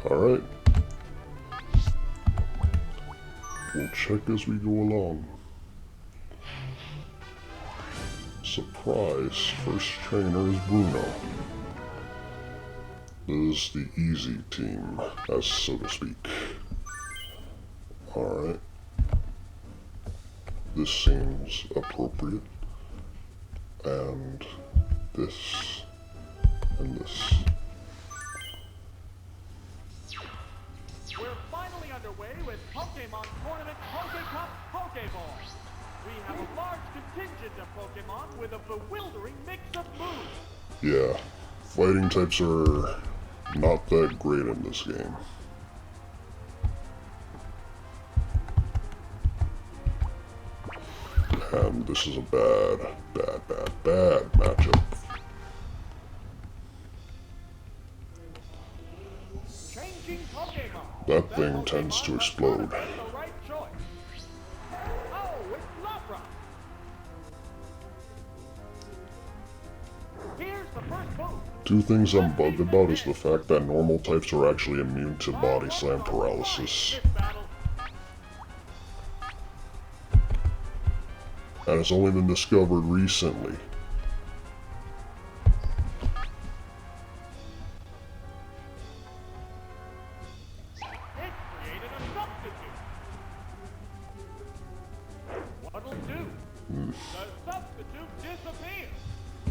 Alright. We'll check as we go along. Surprise, first trainer is Bruno. This is the easy team, as so to speak. Alright. This seems appropriate. And this. And this. We're finally underway with Pokemon Tournament Pokecup Pokeball. We have a large contingent of Pokemon with a bewildering mix of moves. Yeah, fighting types are not that great in this game. And this is a bad matchup. Changing Pokemon. That thing tends to explode. The right choice. Oh, it's Lapras. Here's the first move. Two things I'm bugged about is the fact that normal types are actually immune to body slam paralysis. And it's only been discovered recently. It created a substitute. What'll do? The substitute disappears.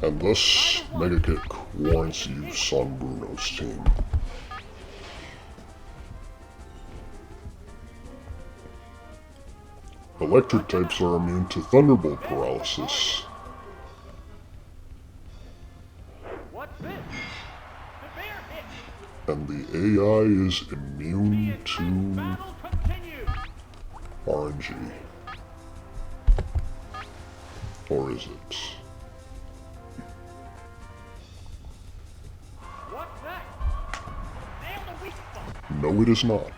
And thus, Mega Kick warrants use on Bruno's team. Electric types are immune to Thunderbolt paralysis. What's this? The bear hit. And the AI is immune to Battle continues. RNG. Or is it? What's that? Nail the weak spot. No, it is not.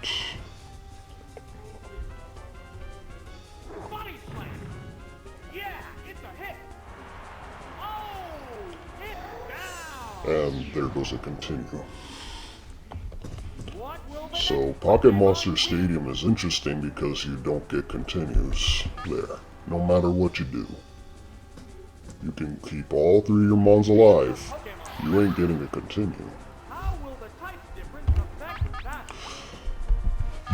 Body slam. Yeah, it's a hit. Oh, hit down. And there goes a continue. What will the So, next Pocket Pokemon Monster be? Stadium is interesting because you don't get continues there, no matter what you do. You can keep all three of your mons alive. Pokemon. You ain't getting a continue. How will the type difference affect that?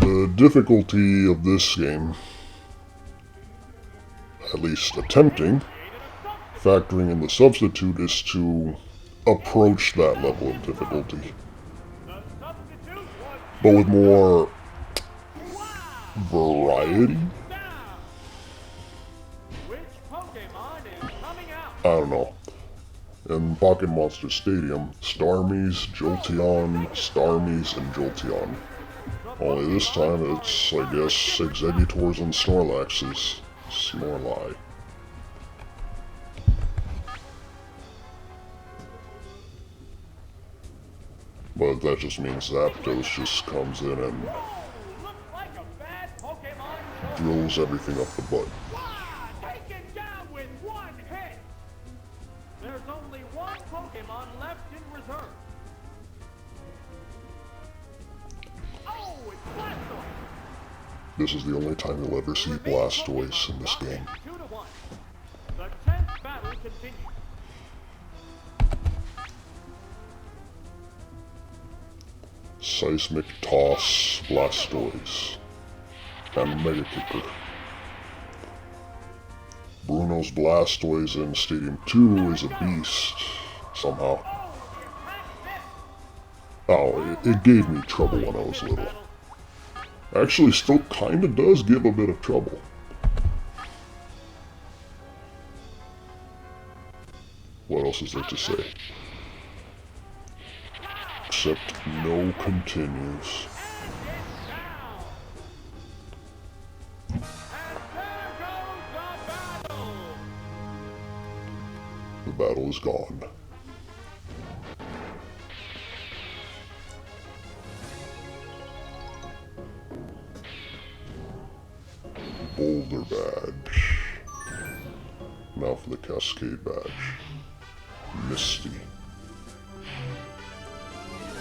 The difficulty of this game, at least attempting, factoring in the substitute, is to approach that level of difficulty. The substitute was But with more wow. variety? Down. Which Pokemon is coming out? I don't know. In Pocket Monster Stadium, Starmies, Jolteon, Starmies, and Jolteon. Only this time it's, I guess, Exeggutors and Snorlaxes. Snorli. But that just means Zapdos just comes in and Oh, looks like a bad Pokemon. drills everything up the butt. Wow, taken down with one hit. There's only one Pokemon left in reserve. Oh, it's Blastoise. This is the only time you'll ever see Blastoise in this game. 2-1. The 10th battle continues. Seismic Toss, Blastoise, and Mega Kicker. Bruno's Blastoise in Stadium 2 is a beast, somehow. Oh, it gave me trouble when I was little. Actually, still kinda does give a bit of trouble. What else is there to say? Except no continues. And there goes the battle. The battle is gone. Boulder badge. Now for the Cascade badge. Misty.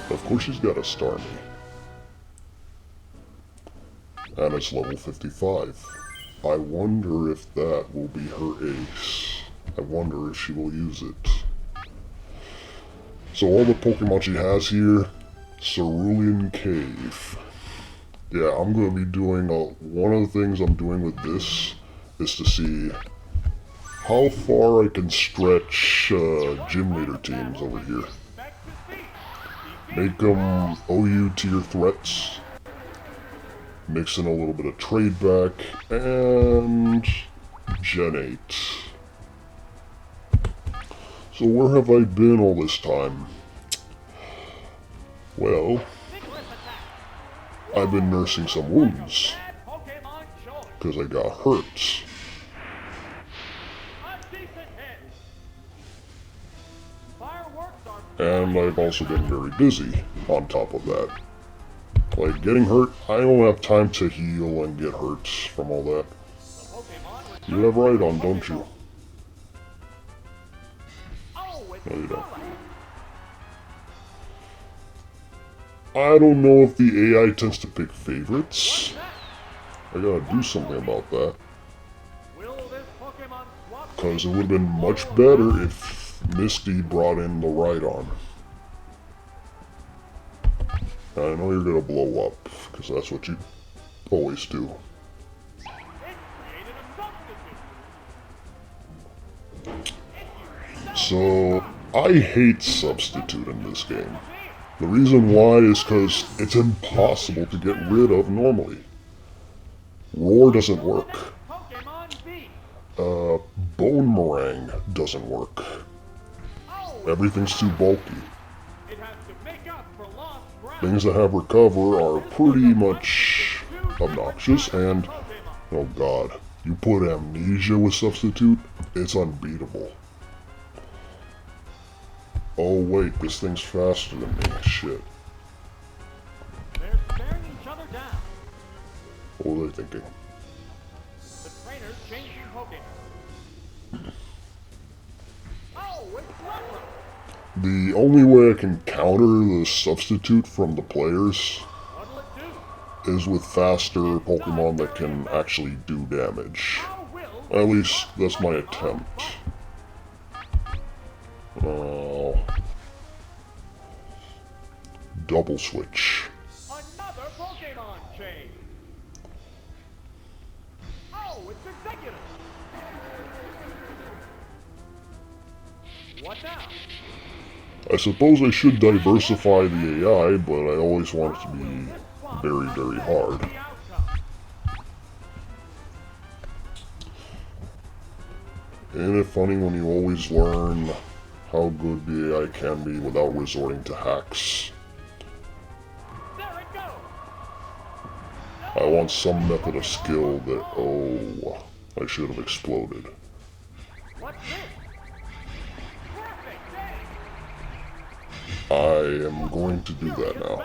Of course she's got a Starmie. And it's level 55. I wonder if that will be her ace. I wonder if she will use it. So all the Pokemon she has here, Cerulean Cave. Yeah, I'm going to be doing, one of the things I'm doing with this is to see how far I can stretch gym leader teams over here. Make them OU tier threats, mix in a little bit of trade back, and Gen 8. So where have I been all this time? Well, I've been nursing some wounds, because I got hurt. And I've also been very busy on top of that. Like, getting hurt, I don't have time to heal and get hurt from all that. You have Rhydon, don't you? No, you don't. I don't know if the AI tends to pick favorites. I gotta do something about that. Because it would have been much better if Misty brought in the Rhydon. I know you're gonna blow up, because that's what you always do. So, I hate Substitute in this game. The reason why is because it's impossible to get rid of normally. Roar doesn't work. Bone Meringue doesn't work. Everything's too bulky. Things that have Recover are pretty much obnoxious, and, oh god, you put Amnesia with Substitute, it's unbeatable. Oh wait, this thing's faster than me, shit. They're staring each other down. What were they thinking? The trainer's changing Pokemon. Oh, it's Lapras. The only way I can counter the Substitute from the players What'll it do? is with faster Pokemon that can actually do damage. How will At least, that's my attempt. Double switch. another Pokemon change? Oh, it's Executive. What now? I suppose I should diversify the AI, but I always want it to be very, very hard. The outcome. Isn't it funny when you always learn how good the AI can be without resorting to hacks? There it goes. I want some method of skill that, oh, I should have exploded. What's this? Perfect day. I am going to do that now.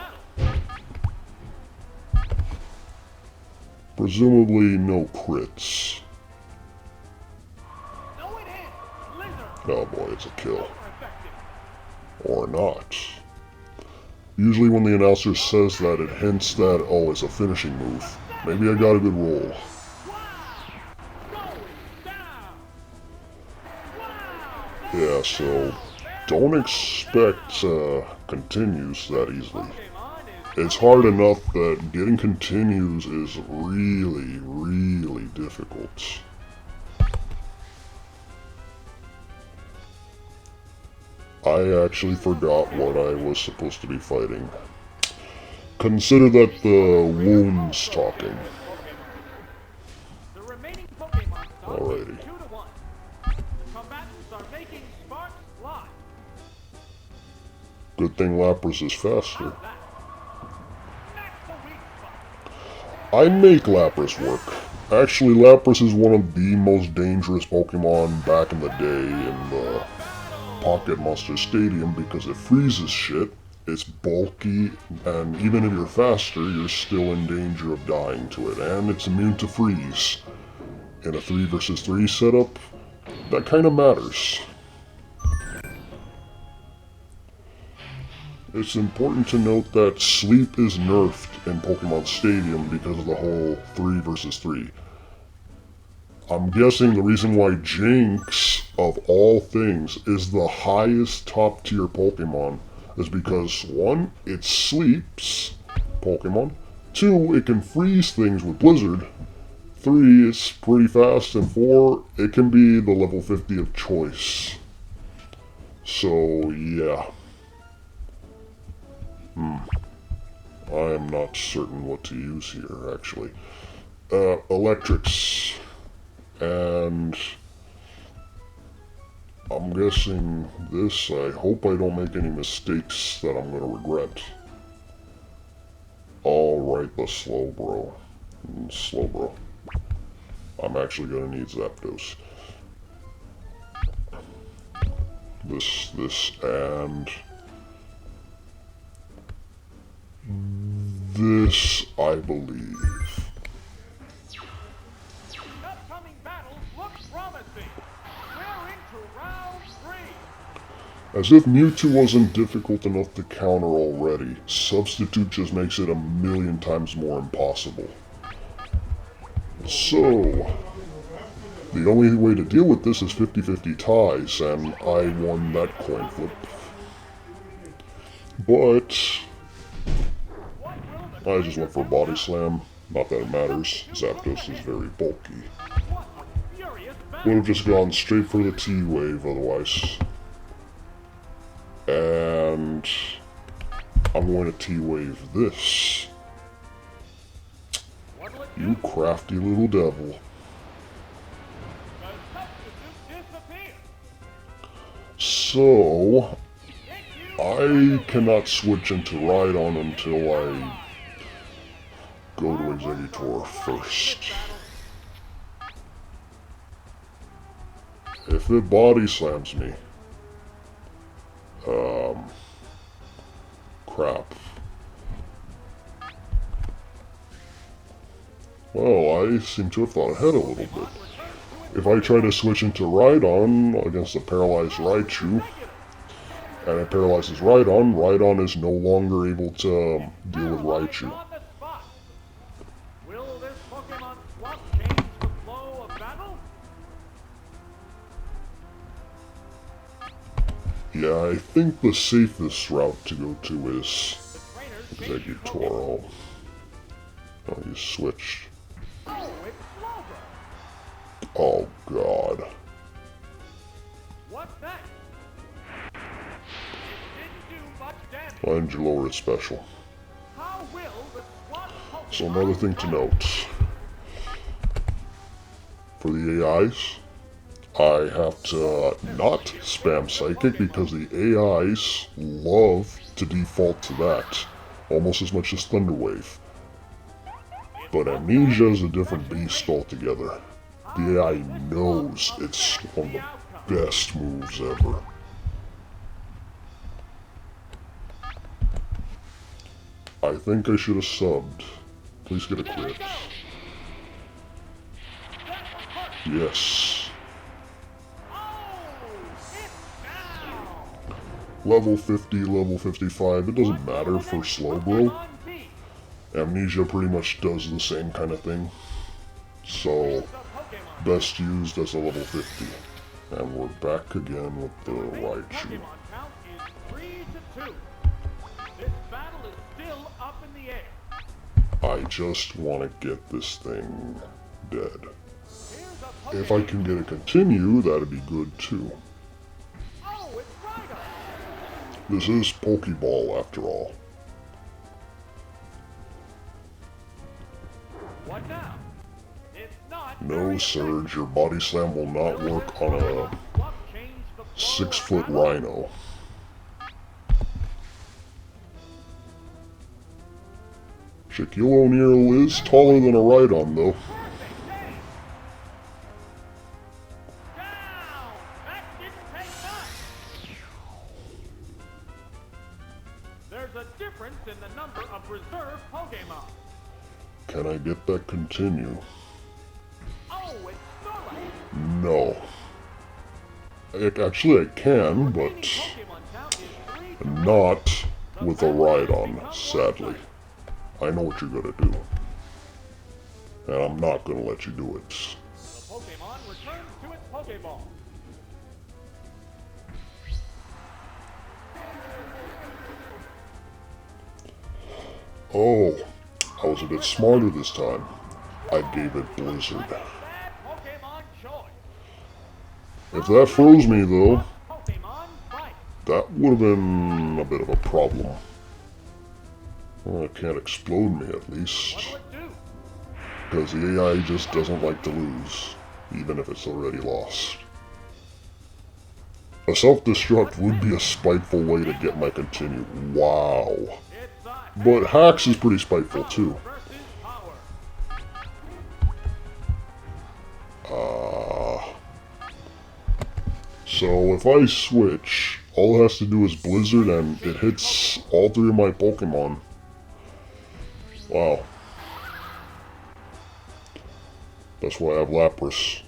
Presumably no crits. No, it is. Lizard. Oh boy, it's a kill. Super effective. Or not. Usually when the announcer says that, it hints that, oh, it's a finishing move. Maybe I got a good roll. Wow. Going down. Wow. Yeah, so don't expect continues that easily. Pokemon is It's hard enough that getting continues is really, really difficult. I actually forgot what I was supposed to be fighting. Consider that the wounds talking. the remaining Pokemon start Alrighty. 2-1. The combatants are making sparks fly. Good thing Lapras is faster. How's that? That's the weak spot. I make Lapras work. Actually, Lapras is one of the most dangerous Pokemon back in the day in the Pocket Monster Stadium because it freezes shit, it's bulky, and even if you're faster, you're still in danger of dying to it, and it's immune to freeze. In a 3 vs 3 setup, that kinda matters. it's important to note that sleep is nerfed in Pokemon Stadium because of the whole 3 versus 3. I'm guessing the reason why Jinx, of all things, is the highest top tier Pokemon is because 1, it sleeps Pokemon, 2, it can freeze things with Blizzard, 3, it's pretty fast, and 4, it can be the level 50 of choice. So, yeah. I am not certain what to use here, actually. Electrics. And I'm guessing this. I hope I don't make any mistakes that I'm gonna regret. Alright, the Slowbro. Slowbro. I'm actually gonna need Zapdos. This, and this, I believe. Upcoming battles look promising. We're into round 3. As if Mewtwo wasn't difficult enough to counter already, Substitute just makes it a million times more impossible. So, the only way to deal with this is 50-50 ties, and I won that coin flip. But I just went for a Body Slam. Not that it matters. Zapdos is very bulky. Would have just gone straight for the T-Wave otherwise. And I'm going to T-Wave this. You crafty little devil. So, I cannot switch into Rhydon until I go to Exeggutor first. If it Body Slams me, crap. Well, I seem to have thought ahead a little bit. If I try to switch into Rhydon against a paralyzed Raichu, and it paralyzes Rhydon, Rhydon is no longer able to deal with Raichu. Will this Pokemon swap change the flow of battle? Yeah, I think the safest route to go to is Exeggutor. Oh, you switched. Oh, it's Slowbro. Oh, God. What's that? It didn't do much damage. Why didn't you lower its special? How will the swap Pokemon So another thing to note. For the AIs, I have to not spam Psychic because the AIs love to default to that, almost as much as Thunder Wave. But Amnesia is a different beast altogether. The AI knows it's one of the best moves ever. I think I should have subbed. Please get a crit. Yes. Level 50, level 55, it doesn't matter for Slowbro. Amnesia pretty much does the same kind of thing. So, best used as a level 50. And we're back again with the Raichu. I just want to get this thing dead. If I can get a continue, that'd be good too. This is Pokeball after all. What now? It's not No, Surge, your Body Slam will not work on a 6-foot Rhino. Shaquille O'Neal is taller than a Rhydon, though. There's a difference in the number of reserve Pokemon. Can I get that continue? Oh, it's Snorlax. No. Actually, I can, but Pokemon count is 3 to not with a Rhydon, sadly. I know what you're gonna do. And I'm not gonna let you do it. The Pokemon returns to its Pokeball. Oh, I was a bit smarter this time. I gave it Blizzard. Bad Pokemon choice. If that froze me though, Pokemon fight. that would have been a bit of a problem. Well, it can't explode me at least. What will it do? Because the AI just doesn't like to lose, even if it's already lost. A self-destruct would be a spiteful way to get my continue. Wow. It's a But Hacks is pretty spiteful too. versus power. So if I switch, all it has to do is Blizzard and it hits all three of my Pokemon. Wow. That's why I have Lapras.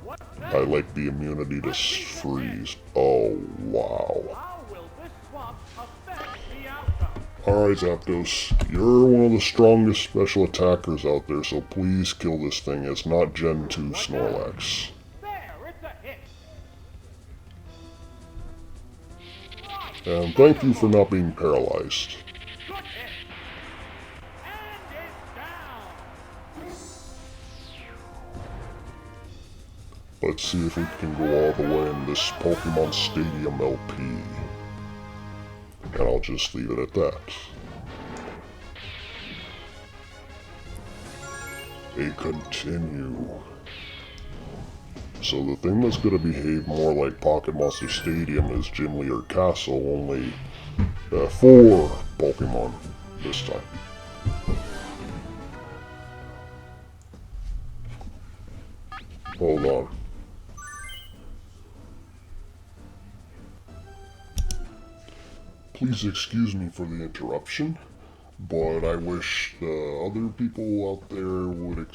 What's I next? like the immunity to freeze. Oh, wow. How will this swap affect the outcome? Alright, Zapdos. You're one of the strongest special attackers out there, so please kill this thing. It's not Gen 2 Snorlax. There, it's a hit. And thank you for not being paralyzed. Good hit. And it's down. Let's see if we can go all the way in this Pokemon Stadium LP. And I'll just leave it at that. A continue. So the thing that's gonna behave more like Pocket Monster Stadium is Gym Leader Castle, only 4 Pokemon this time. Hold on. Please excuse me for the interruption, but I wish the other people out there would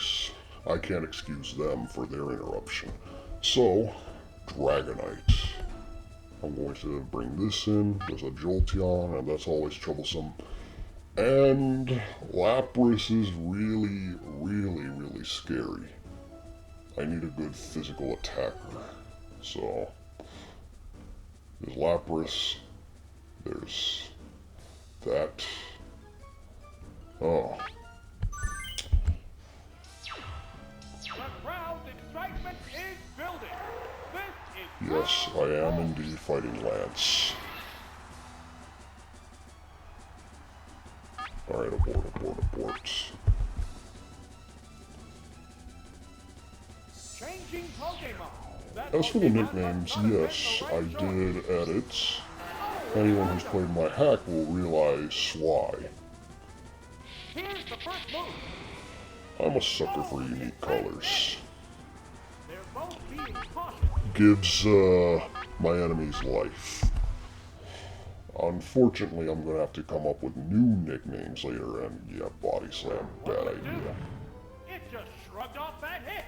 I can't excuse them for their interruption. So, Dragonite. I'm going to bring this in. There's a Jolteon, and that's always troublesome. And Lapras is really, really, really scary. I need a good physical attacker. So, there's Lapras. There's that. Oh. The crowd's excitement is building. This is Yes, I am indeed fighting Lance. Alright, abort. changing Pokemon. That As for the Pokemon nicknames, must yes, have I been the right choice. did edit. Anyone who's played my hack will realize why. Here's the first move. I'm a sucker for unique colors. They're both being cautious. Gives, my enemies life. Unfortunately, I'm gonna have to come up with new nicknames later, and yeah, Body Slam, bad idea. It just shrugged off that hit.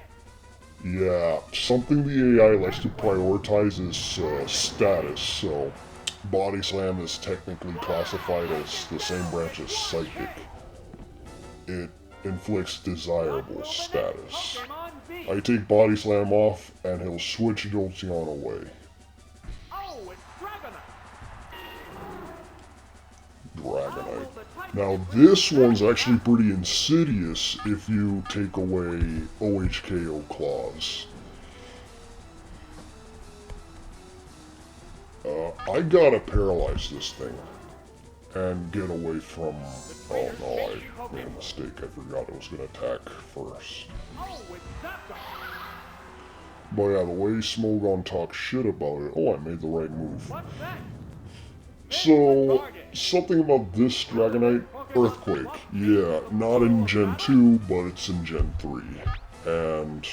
Yeah, something the AI likes to prioritize is status, so Body Slam is technically classified as the same branch as Psychic. It inflicts desirable status. Pokemon Z. I take Body Slam off, and he'll switch Jolteon away. Oh, it's Dragonite. Dragonite. Now this one's actually pretty insidious if you take away OHKO claws. I gotta paralyze this thing and get away from... Oh no, I made a mistake. I forgot it was gonna attack first. Oh, it's Zapdos. But yeah, the way Smogon talks shit about it, oh, I made the right move. What's that? So, something about this Dragonite, Earthquake. Yeah, not in Gen 2, but it's in Gen 3. And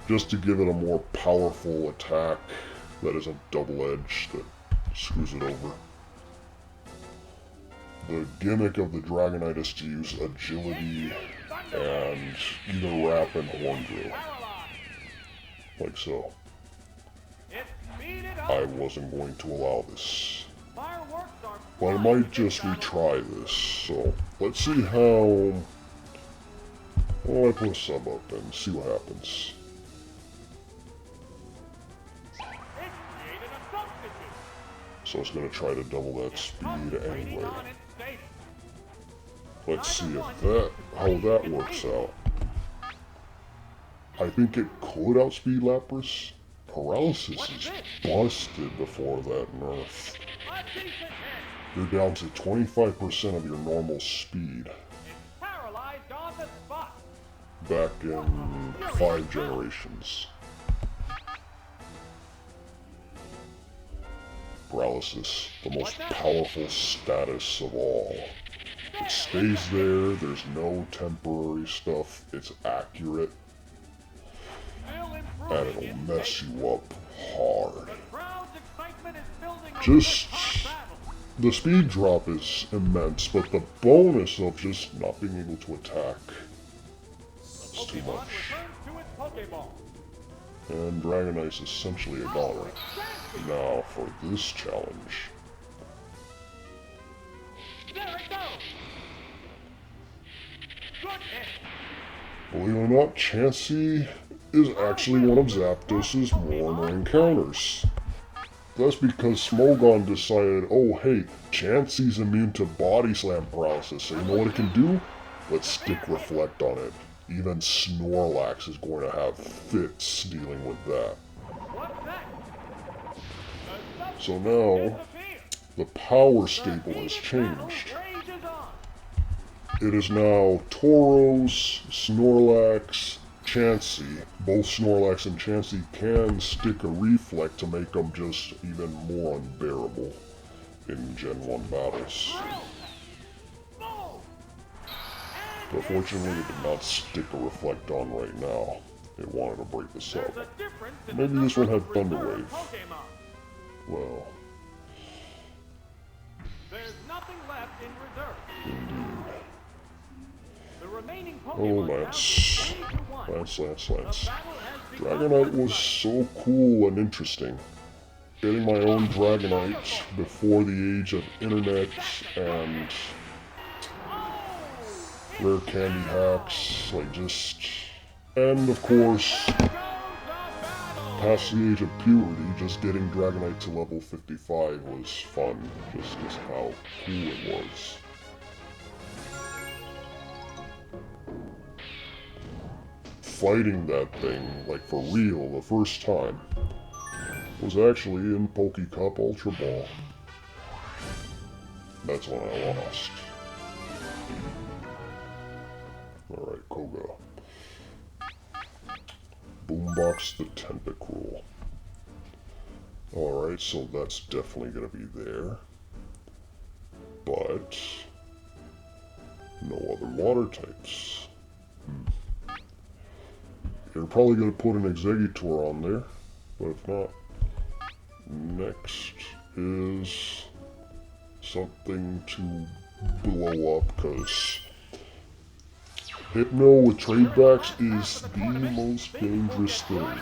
just to give it a more powerful attack that isn't double-edged, that screws it over. The gimmick of the Dragonite is to use Agility and either Wrap and Horn Drill. Like so. It's speeded up. I wasn't going to allow this. Fireworks are But I might just retry this, so let's see how... Well, I put a sub up and see what happens. So it's gonna try to double that speed anyway. Let's see if how that works out. I think it could outspeed Lapras. Paralysis is busted before that nerf. You're down to 25% of your normal speed. Back in 5 generations. Paralysis, the most powerful status of all. It stays there, there's no temporary stuff, it's accurate. And it'll mess you up hard. Just... the speed drop is immense, but the bonus of just not being able to attack, it's too much. And Dragonite's essentially a goner. Now for this challenge. Believe it or not, Chansey is actually one of Zapdos' more annoying counters. That's because Smogon decided, oh hey, Chansey's immune to Body Slam paralysis, so you know what it can do? Let's stick Reflect on it. Even Snorlax is going to have fits dealing with that. So now, the power stable has changed. It is now Tauros, Snorlax, Chansey. Both Snorlax and Chansey can stick a Reflect to make them just even more unbearable in Gen 1 battles. But fortunately it did not stick a Reflect on right now. It wanted to break this up. Maybe this one had Thunder Wave. Well. There's nothing left in reserve. Indeed. The remaining Oh, Pokemon Lance. Lance. Dragonite was so cool and interesting. Getting my own Dragonite before the age of internet and rare candy hacks, like just... And of course, past the age of puberty, just getting Dragonite to level 55 was fun, just how cool it was. Fighting that thing, like for real, the first time, was actually in Poke Cup Ultra Ball. That's when I lost. Alright, Koga. Boombox the Tentacruel. Alright, so that's definitely gonna be there. But no other water types. You're probably gonna put an Exeggutor on there, but if not, next is something to blow up, because Hypno with trade backs is the most dangerous thing.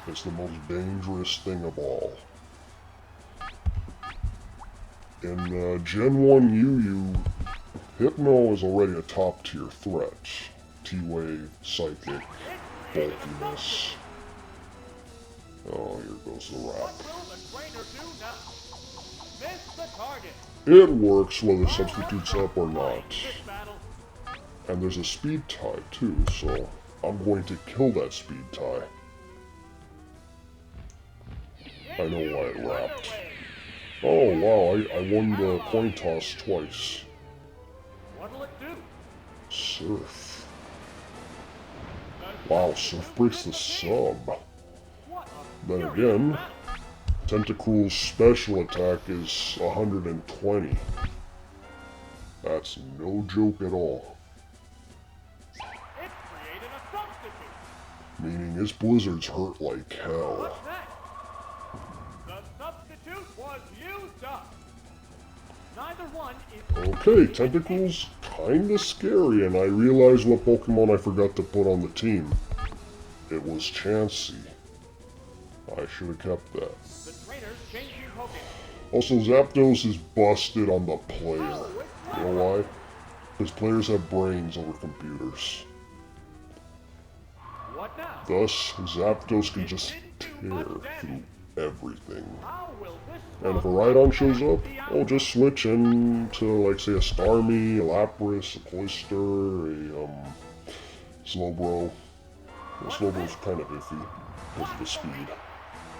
It's the most dangerous thing of all. In Gen 1 UU, Hypno is already a top tier threat. T-Wave, Psychic, bulkiness. Oh, here goes the wrap. It works whether substitutes up or not. And there's a speed tie too, so I'm going to kill that speed tie. I know why it wrapped. Oh wow, I won the coin toss twice. What'll it do? Surf. Wow, Surf breaks the sub. Then again, Tentacruel's special attack is 120. That's no joke at all. Meaning his blizzards hurt like hell. The substitute was used up. Neither one is... Okay, Tentacruel's kinda scary, and I realized what Pokemon I forgot to put on the team. It was Chansey. I should have kept that. The trainer's changing Pokemon. Also, Zapdos is busted on the player. You know why? Because players have brains over computers. What now? Thus, Zapdos can just tear through everything. How will this And if a Rhydon shows up, I'll just switch into, like, say, a Starmie, a Lapras, a Cloyster, a, Slowbro. Well, Slowbro's kind of iffy because of the speed.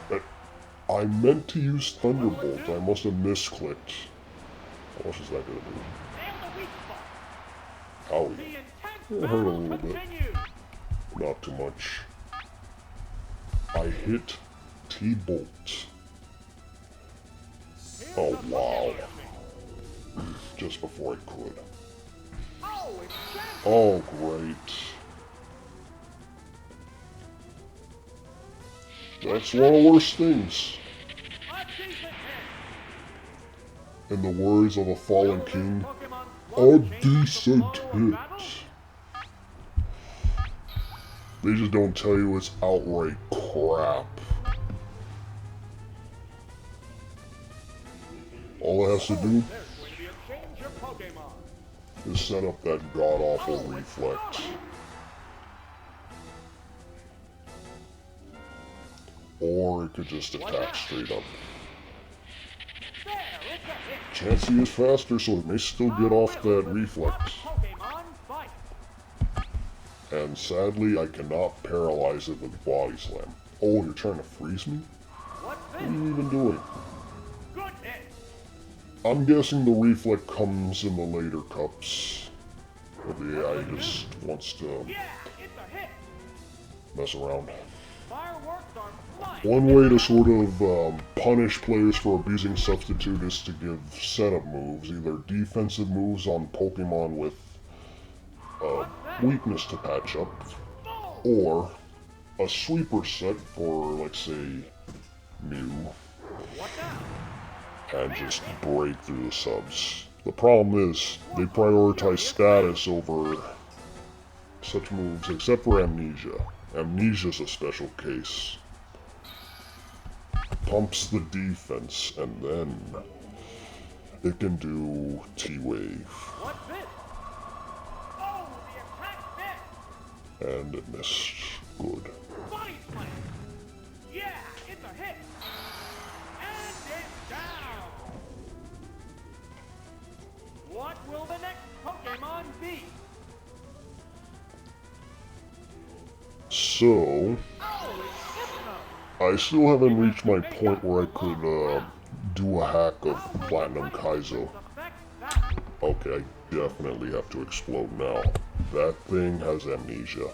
But I meant to use Thunderbolt. I must have misclicked. How much is that gonna do? nail the weak spot. Ow. The intense It hurt a battle little bit. continues. Not too much. I hit T-Bolt. Here's Oh, a wow. Pokemon. Just before I could. Oh, it's Chansey. Oh, great. That's one of the worst things. A decent hit. In the words of a fallen Will this king, Pokemon a slow change the decent flow of hit. battle? They just don't tell you it's outright crap. All it has to do There's going to be a change of Pokemon. is set up that god-awful reflect. Or it could just attack straight up. There, it's a hit. Chansey is faster, so it may still get off that reflex. Pokemon fight. And sadly, I cannot paralyze it with Body Slam. Oh, you're trying to freeze me? What's What this? are you even doing? Good hit. I'm guessing the reflex comes in the later cups. Or the AI just wants to Yeah, it's a hit. mess around. Fireworks are flying. One way to sort of punish players for abusing Substitute is to give setup moves, either defensive moves on Pokemon with weakness to patch up, or a sweeper set for, like, say, Mew, What now? and just break through the subs. The problem is, they prioritize status over such moves, except for Amnesia. Amnesia's a special case. Pumps the defense, and then it can do T-Wave, What's this? Oh, the attack missed. and it missed. Good. Body slam. Yeah, it's a hit. And it's down. What will the next Pokemon be? So, Oh, it's Hypno. I still haven't reached my point where I could do a hack of Platinum Kaizo. Affect that. Okay, I definitely have to explode now. That thing has amnesia.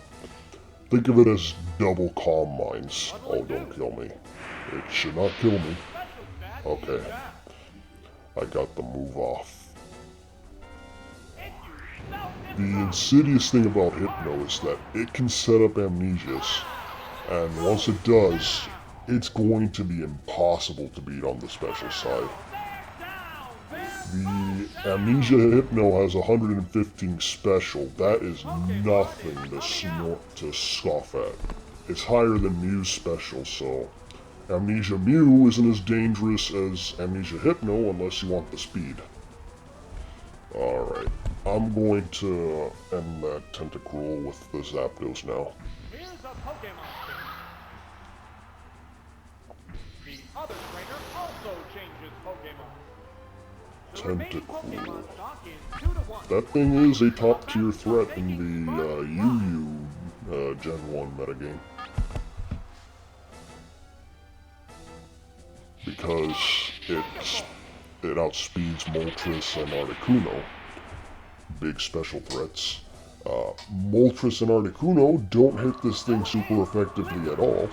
Think of it as double calm mines. Oh, don't kill me. It should not kill me. Special stat. Okay, I got the move off. The insidious thing about Hypno is that it can set up amnesias, and once it does, it's going to be impossible to beat on the special side. The Amnesia Hypno has 115 special. That is nothing to scoff at. It's higher than Mew's special, so Amnesia Mew isn't as dangerous as Amnesia Hypno unless you want the speed. Alright, I'm going to end that Tentacruel with the Zapdos now. Here's a Pokemon thing. The other trainer also changes Pokemon. The remaining Tentacruel. Pokemon stock is 2 to 1. That thing is a top tier threat in the UU Gen 1 metagame. Because it outspeeds Moltres and Articuno. Big special threats. Moltres and Articuno don't hit this thing super effectively at all.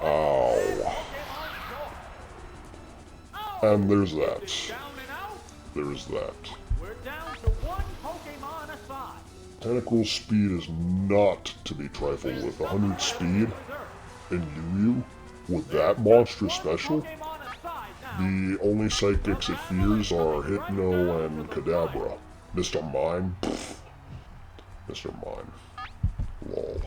Ow. And there's that. Down and out. There's that. We're down to 1 Pokemon aside. Tentacruel's speed is not to be trifled with. 100 speed in UU with that monstrous special. Pokemon aside now. The only psychics it fears are Hypno and Kadabra. Mr. Mime? Pfft. Mr. Mime. Lol.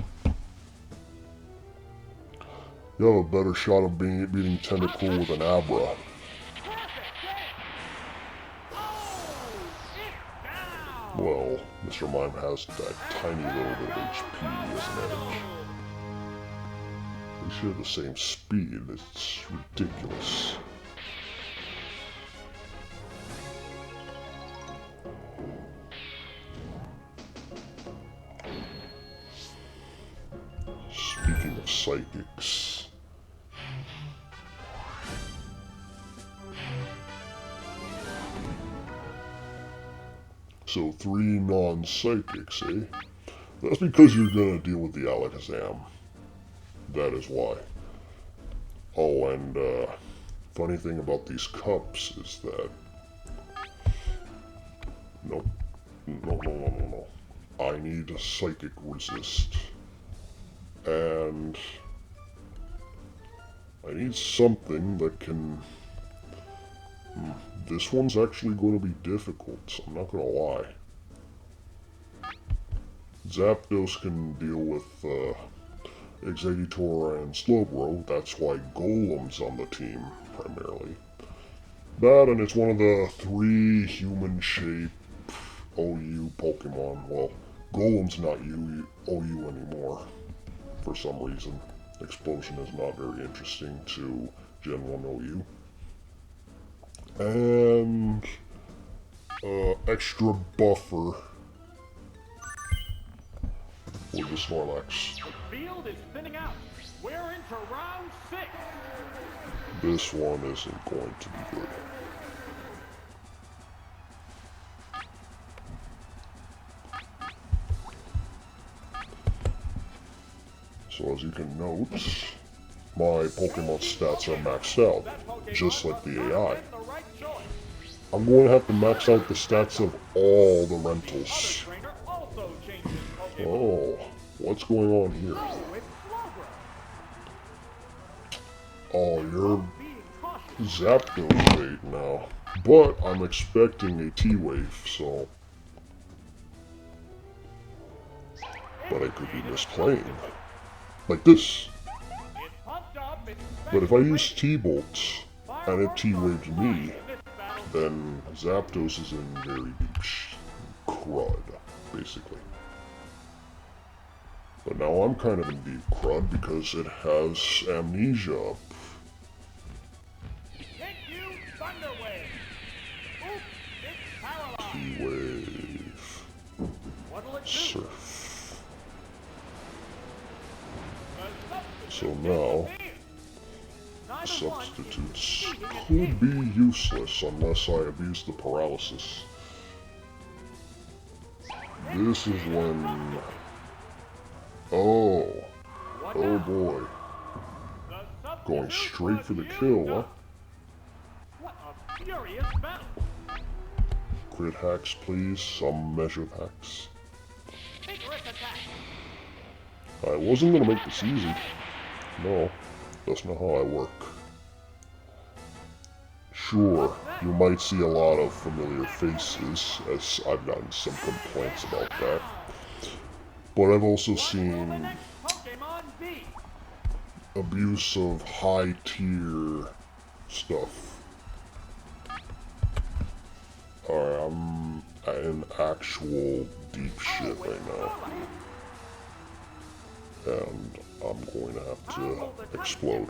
You have a better shot of beating Tentacruel with an Abra. Well, Mr. Mime has that tiny little bit of HP as an edge. We share the same speed, it's ridiculous. Speaking of psychics... So 3 non-psychics, eh? That's because you're gonna deal with the Alakazam. That is why. Oh, and funny thing about these cups is that... Nope. No. I need a psychic resist. And... I need something that can... This one's actually going to be difficult, I'm not gonna lie. Zapdos can deal with Exeggutor and Slowbro, that's why Golem's on the team, primarily. That, and it's one of the 3 human-shaped OU Pokemon. Well, Golem's not OU anymore, for some reason. Explosion is not very interesting to Gen 1 OU. And extra buffer with the Snorlax. The field is thinning out. We're into round 6. This one isn't going to be good. So as you can note, my Pokemon stats are maxed out, just like the AI. I'm going to have to max out the stats of all the rentals. Oh, what's going on here? Oh, you're Zapdos bait now. But I'm expecting a T-Wave, so... But I could be misplaying. Like this. But if I use T-Bolts, and it T-Waves me, then Zapdos is in very deep crud, basically. But now I'm kind of in deep crud because it has Amnesia up. T-Wave. Surf. So now, substitutes could be useless unless I abuse the paralysis. This is when... Oh boy. Going straight for the kill, huh? What a furious battle. Crit hacks, please. Some measure of hacks. I wasn't gonna make this easy. No, that's not how I work. Sure, you might see a lot of familiar faces, as I've gotten some complaints about that. But I've also seen abuse of high-tier stuff. Alright, I'm in actual deep shit right now. And I'm going to have to explode.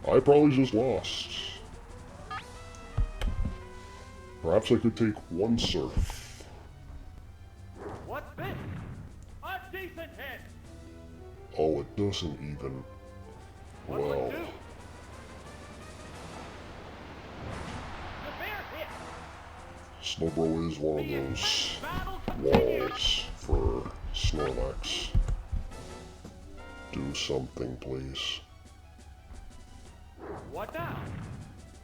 I probably just lost. Perhaps I could take one surf. What's this? A decent hit. Oh, it doesn't even... Well... Slowbro is one of those walls for Snorlax. Do something, please. What now?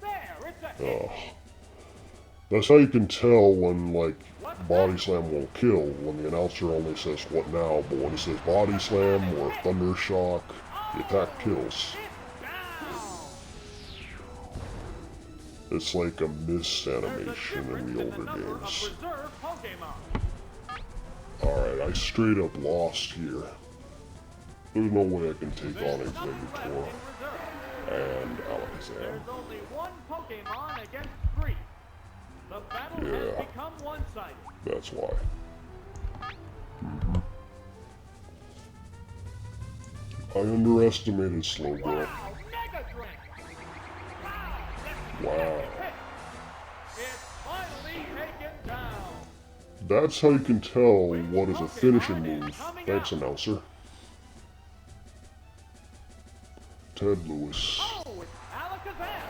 There, it's a hit. Oh. That's how you can tell when, like, Body Slam won't kill, when the announcer only says, what now, but when he says Body Slam or Thunder Shock, the attack kills. It's like a miss animation in the older games. Alright, I straight up lost here. There's no way I can take on Exeggutor. and Alakazam. There's only one Pokemon against 3. The battle has become one-sided. That's why. I underestimated Slowbro. Wow, Mega Drink! Wow. It's finally taken down. That's how you can tell what is a finishing move. Thanks, announcer. Ted Lewis. Oh, it's Alakazam.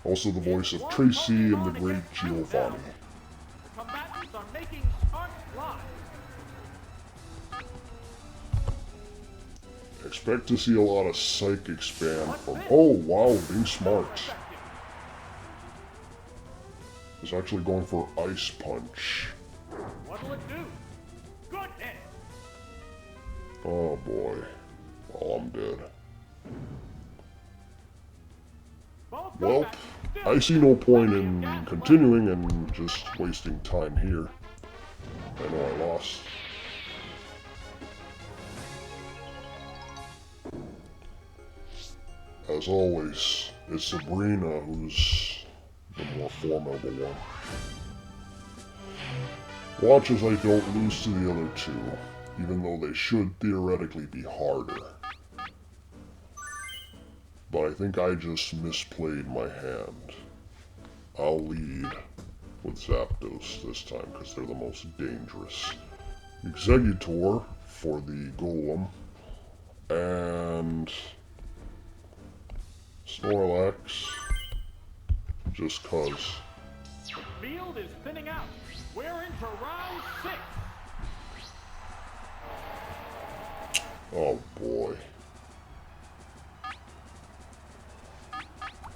Also the voice of Tracy and the great Giovanni. The combatants are making sparks fly. Expect to see a lot of Psychic Spam from... Oh, wow, being smart. It's actually going for Ice Punch. What'll it do? Good hit. Oh boy. Well, I'm dead. Well, I see no point in continuing and just wasting time here. I know I lost. As always, it's Sabrina who's the more formidable one. Watch as I don't lose to the other two, even though they should theoretically be harder. But I think I just misplayed my hand. I'll lead with Zapdos this time, because they're the most dangerous. Exeggutor for the Golem, and Snorlax, just cuz. The field is thinning out. We're into round 6. Oh boy.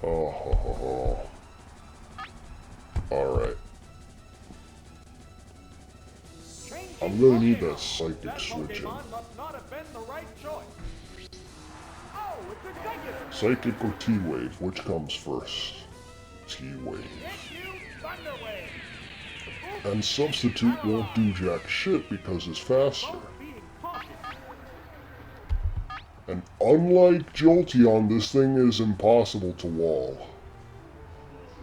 Oh, ho, ho, ho. Alright. I really need that Psychic switching. Must not have been the right choice. Oh, it's Exeggutor. Psychic or T-Wave, which comes first? T-Wave. Hit you, Thunder Wave. And Substitute won't do jack shit because it's faster. Being cautious. And unlike Jolteon, this thing is impossible to wall.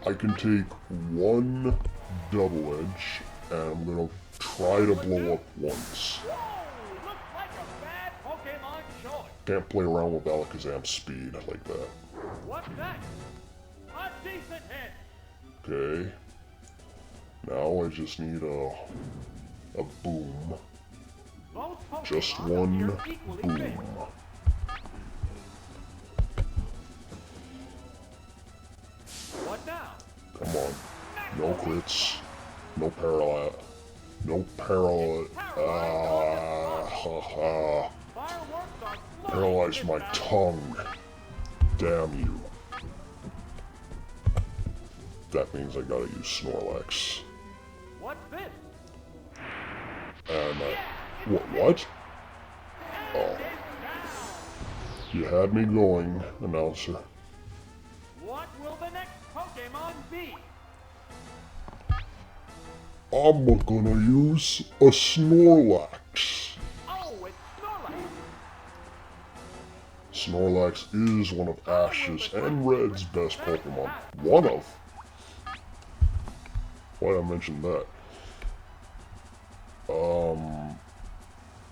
I can take one double edge, and I'm gonna try to blow up once. Whoa, looks like a bad Pokemon choice. Can't play around with Alakazam's speed like that. What's that? A decent hit. Okay. Now I just need a boom. Both Pokemon Just one appear equally boom. big. What now? Come on. No crits. No paralyze. No paralyze. Fireworks are flowing Paralyze in my battle. tongue. Damn you. That means I gotta use Snorlax. What's this? And what? Oh. You had me going, announcer. What will the next Pokemon be? I'm gonna use a Snorlax. Oh, it's Snorlax. Snorlax is one of Ash's and Red's best Pokemon. One of. Why'd I mention that?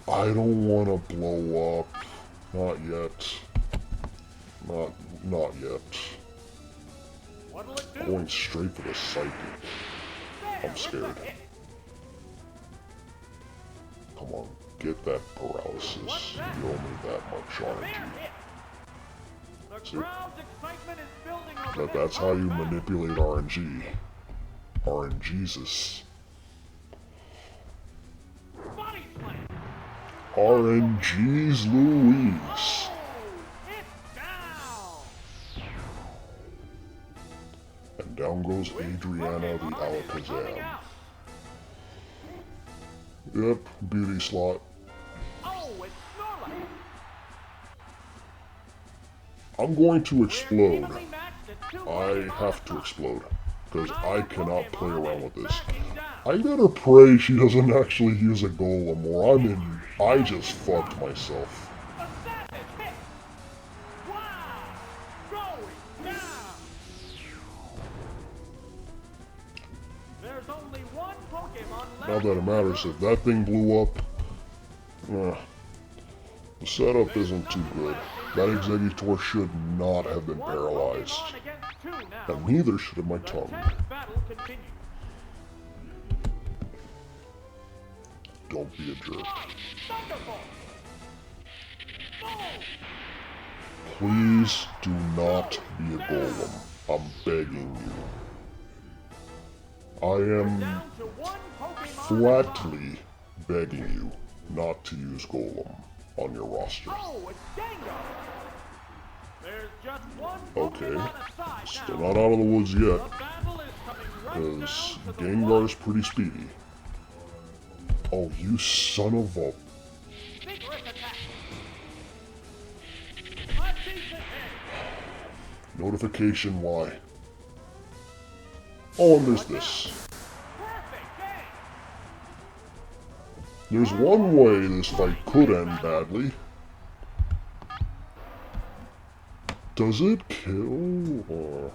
I don't want to blow up. Not yet. Not yet. What'll it do? Going straight for the Psychic. I'm scared. Come on, get that paralysis. You owe me that much RNG. The See? crowd's excitement is building over But this that's how you battle. manipulate RNG. RNGesus. Body slam. RNG's Louise. Oh, it's down. And down goes Adriana the Pokemon is coming Alakazam. out. Yep, beauty slot. Oh, it's Snorlax. I'm going to We're explode. evenly matched at 2 I Pokemon have to apiece. explode. Because I cannot play around with this. Backing down. I better pray she doesn't actually use a golem or I just fucked myself. A savage hit. Wow. going down. There's only one Pokemon left. Not that it matters if that thing blew up. The setup isn't too good. That Exeggutor should not have been paralyzed. And neither should have my tongue. Battle continues. Don't be a jerk. Thunderbolt. Please do not be a golem. I'm begging you. I am Down to one Pokemon flatly begging you not to use golem on your roster. Oh, a Gengar. There's just one Okay, Pokemon aside still now. not out of the woods yet, The battle is coming right because down to the Gengar's pretty speedy. Oh, you son of a... vigorous attack. A decent hit. Notification, why? Oh, and there's this. Perfect game. There's one way this fight could end badly. Does it kill, or...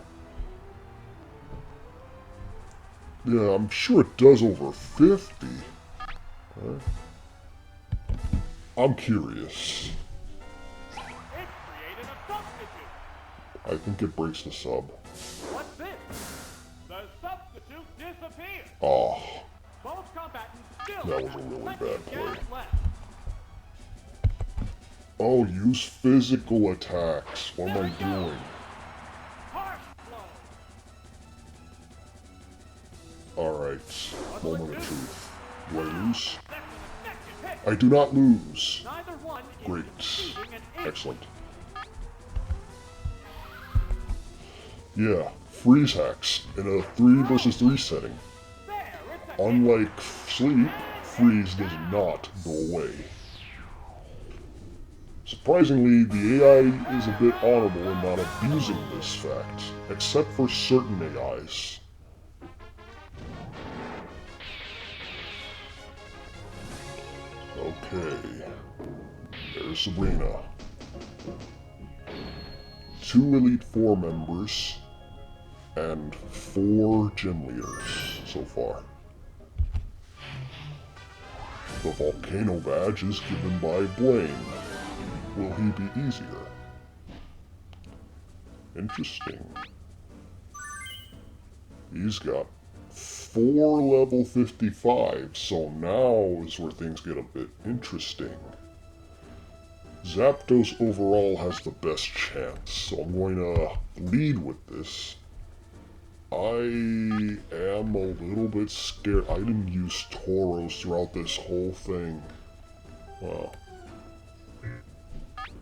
Yeah, I'm sure it does over 50. I'm curious. It created a substitute. I think it breaks the sub. What's this? The substitute disappeared. Oh, Both combatants still that was a have really plenty bad of play. gas left. Oh, use physical attacks. What am I doing? Harsh blow. Alright, moment of truth. Do I lose? That's an effective hit. I do not lose. Neither one is Great. receiving an inch. Excellent. Yeah, freeze hacks in a 3 versus 3 setting. There, it's a hit. Unlike sleep, freeze does not go away. Surprisingly, the AI is a bit honorable in not abusing this fact, except for certain AIs. Okay, there's Sabrina. 2 Elite Four members, and 4 gym leaders so far. The Volcano Badge is given by Blaine. Will he be easier? Interesting. He's got 4 level 55, so now is where things get a bit interesting. Zapdos overall has the best chance, so I'm going to lead with this. I am a little bit scared. I didn't use Tauros throughout this whole thing. Wow.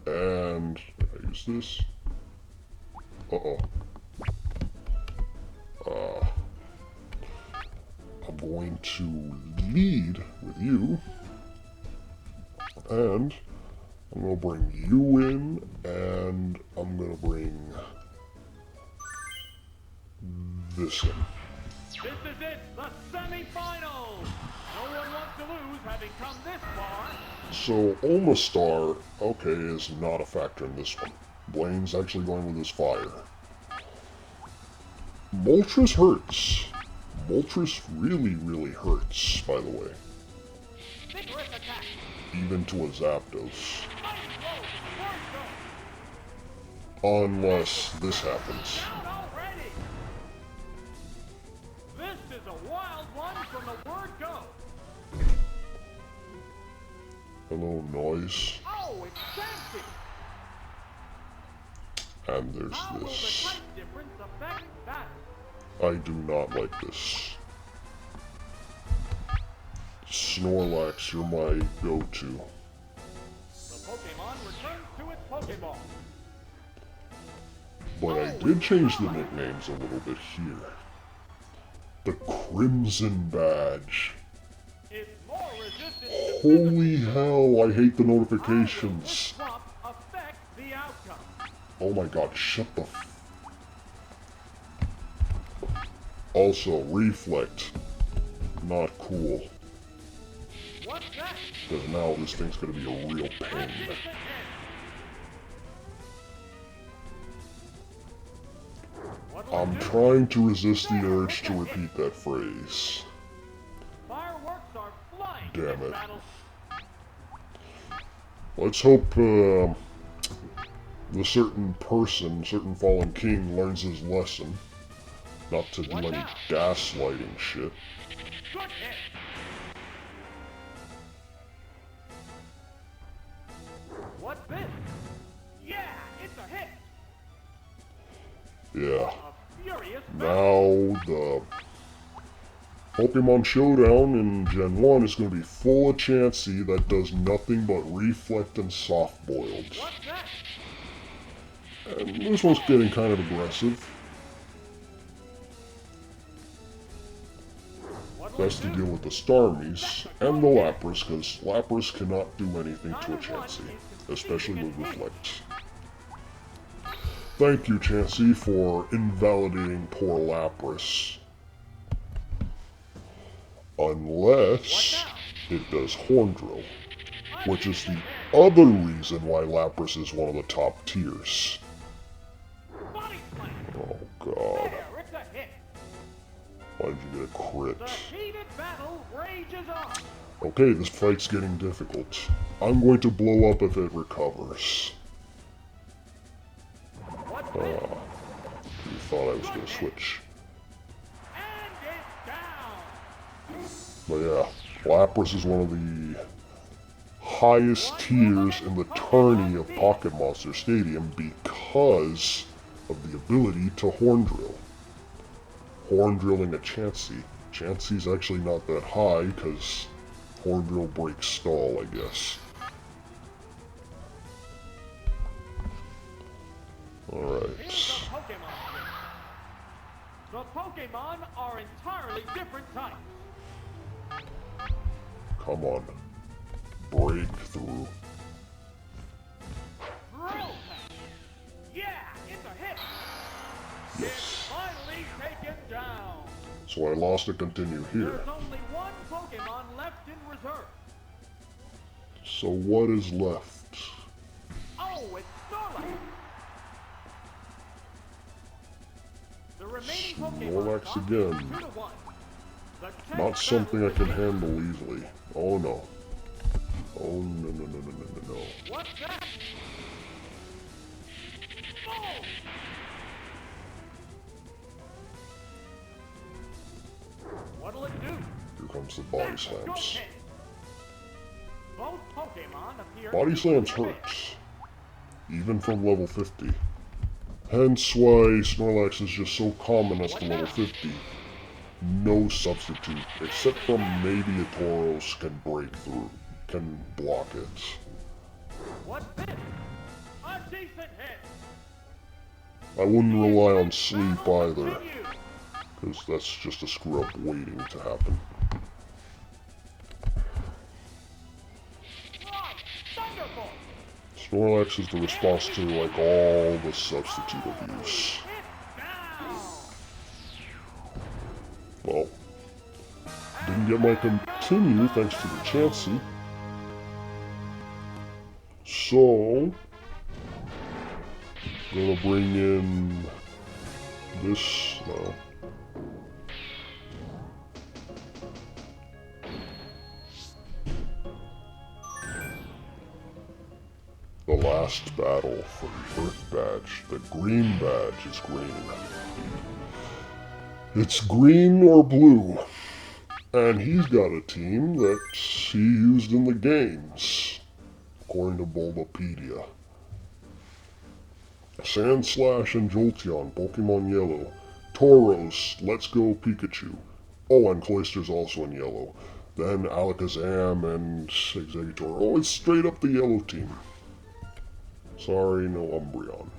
And did I use this? Uh-oh. I'm going to lead with you. And I'm going to bring you in, and I'm going to bring this in. This is it, the semi-finals. No one wants to lose having come this far. So, Omastar, okay, is not a factor in this one. Blaine's actually going with his fire. Moltres hurts. Moltres really, really hurts, by the way. Vigorous attack. Even to a Zapdos. Mighty blow. Force Unless this happens. down already. This is a wild one from the word go. Hello, noise. Oh, it's Chansey. And there's How will the this. type difference affect that? I do not like this. Snorlax, you're my go-to. The Pokemon returns to its Pokeball. But I did change the nicknames a little bit here. The Crimson Badge. It's more resistant to Holy hell, I hate the How will notifications. this swap affect the outcome? Oh my god, shut the f... Also, Reflect. Not cool. What's that? Because now this thing's gonna be a real A pain. decent hit. I'm trying to resist the urge to repeat that phrase. Fireworks are flying. Damn it. Battle. Let's hope the certain fallen king learns his lesson. Not to do any gaslighting shit. Good hit. What's this? Yeah, it's a hit. Yeah. A furious Now the Pokemon Showdown in Gen 1 is going to be full of Chansey that does nothing but reflect and soft-boiled. What's that? And this one's getting kind of aggressive. Best to deal with the Starmies and the Lapras, because Lapras cannot do anything to a Chansey, especially with Reflect. Thank you, Chansey, for invalidating poor Lapras. Unless it does Horn Drill, which is the other reason why Lapras is one of the top tiers. Oh god. Why did you get a crit? Okay, this fight's getting difficult. I'm going to blow up if it recovers. You thought I was going to switch. But yeah, Lapras is one of the highest tiers in the tourney of Pocket Monster Stadium because of the ability to Horn Drill. Horn Drilling a Chansey. Chansey's actually not that high because Horn Drill breaks stall, I guess. Alright. The Pokemon are entirely different types. Come on. Breakthrough. Yeah, it's a hit. Yes. It's finally taken down. So I lost a continue here. There's only one Pokemon left in reserve. So what is left? Oh, it's Snorlax. The remaining Pokemon Snorlax again. 2-1. Not something I can handle easily. Oh no. Oh no no no no no no no. What's that? Oh! What'll it do? Here comes the body slams. Both Pokemon appear Body slams hurt. Even from level 50. Hence why Snorlax is just so common as to level 50. No substitute, except for maybe a Tauros can break through, can block it. What's this? A decent hit. I wouldn't rely on sleep either, because that's just a screw up waiting to happen. Snorlax is the response to like all the substitute abuse. Well, didn't get my continue thanks to the Chansey. So, gonna bring in this now. The last battle for the Earth Badge. The green badge is green. It's green or blue. And he's got a team that he used in the games, according to Bulbapedia. Sandslash and Jolteon, Pokemon Yellow. Tauros, Let's Go Pikachu. Oh, and Cloyster's also in yellow. Then Alakazam and Exeggutor. Oh, it's straight up the yellow team. Sorry, no Umbreon.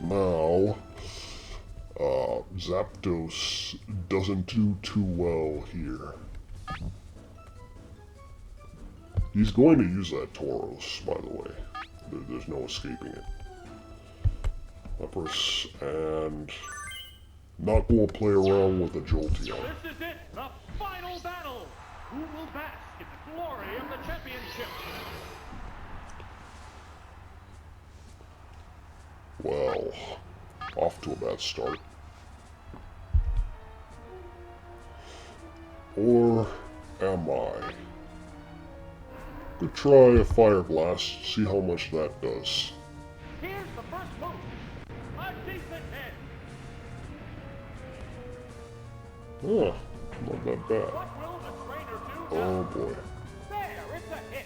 Now, Zapdos doesn't do too well here. He's going to use that Tauros, by the way. There's no escaping it. Lapras, and not going to play around with a Jolteon. This is it, the final battle. Who will bask in the glory of the championship? Well, off to a bad start. Or am I? Could try a Fire Blast, see how much that does. Here's the first move. A decent hit. Huh, not that bad. What will the trainer do? Oh boy. There, it's a hit.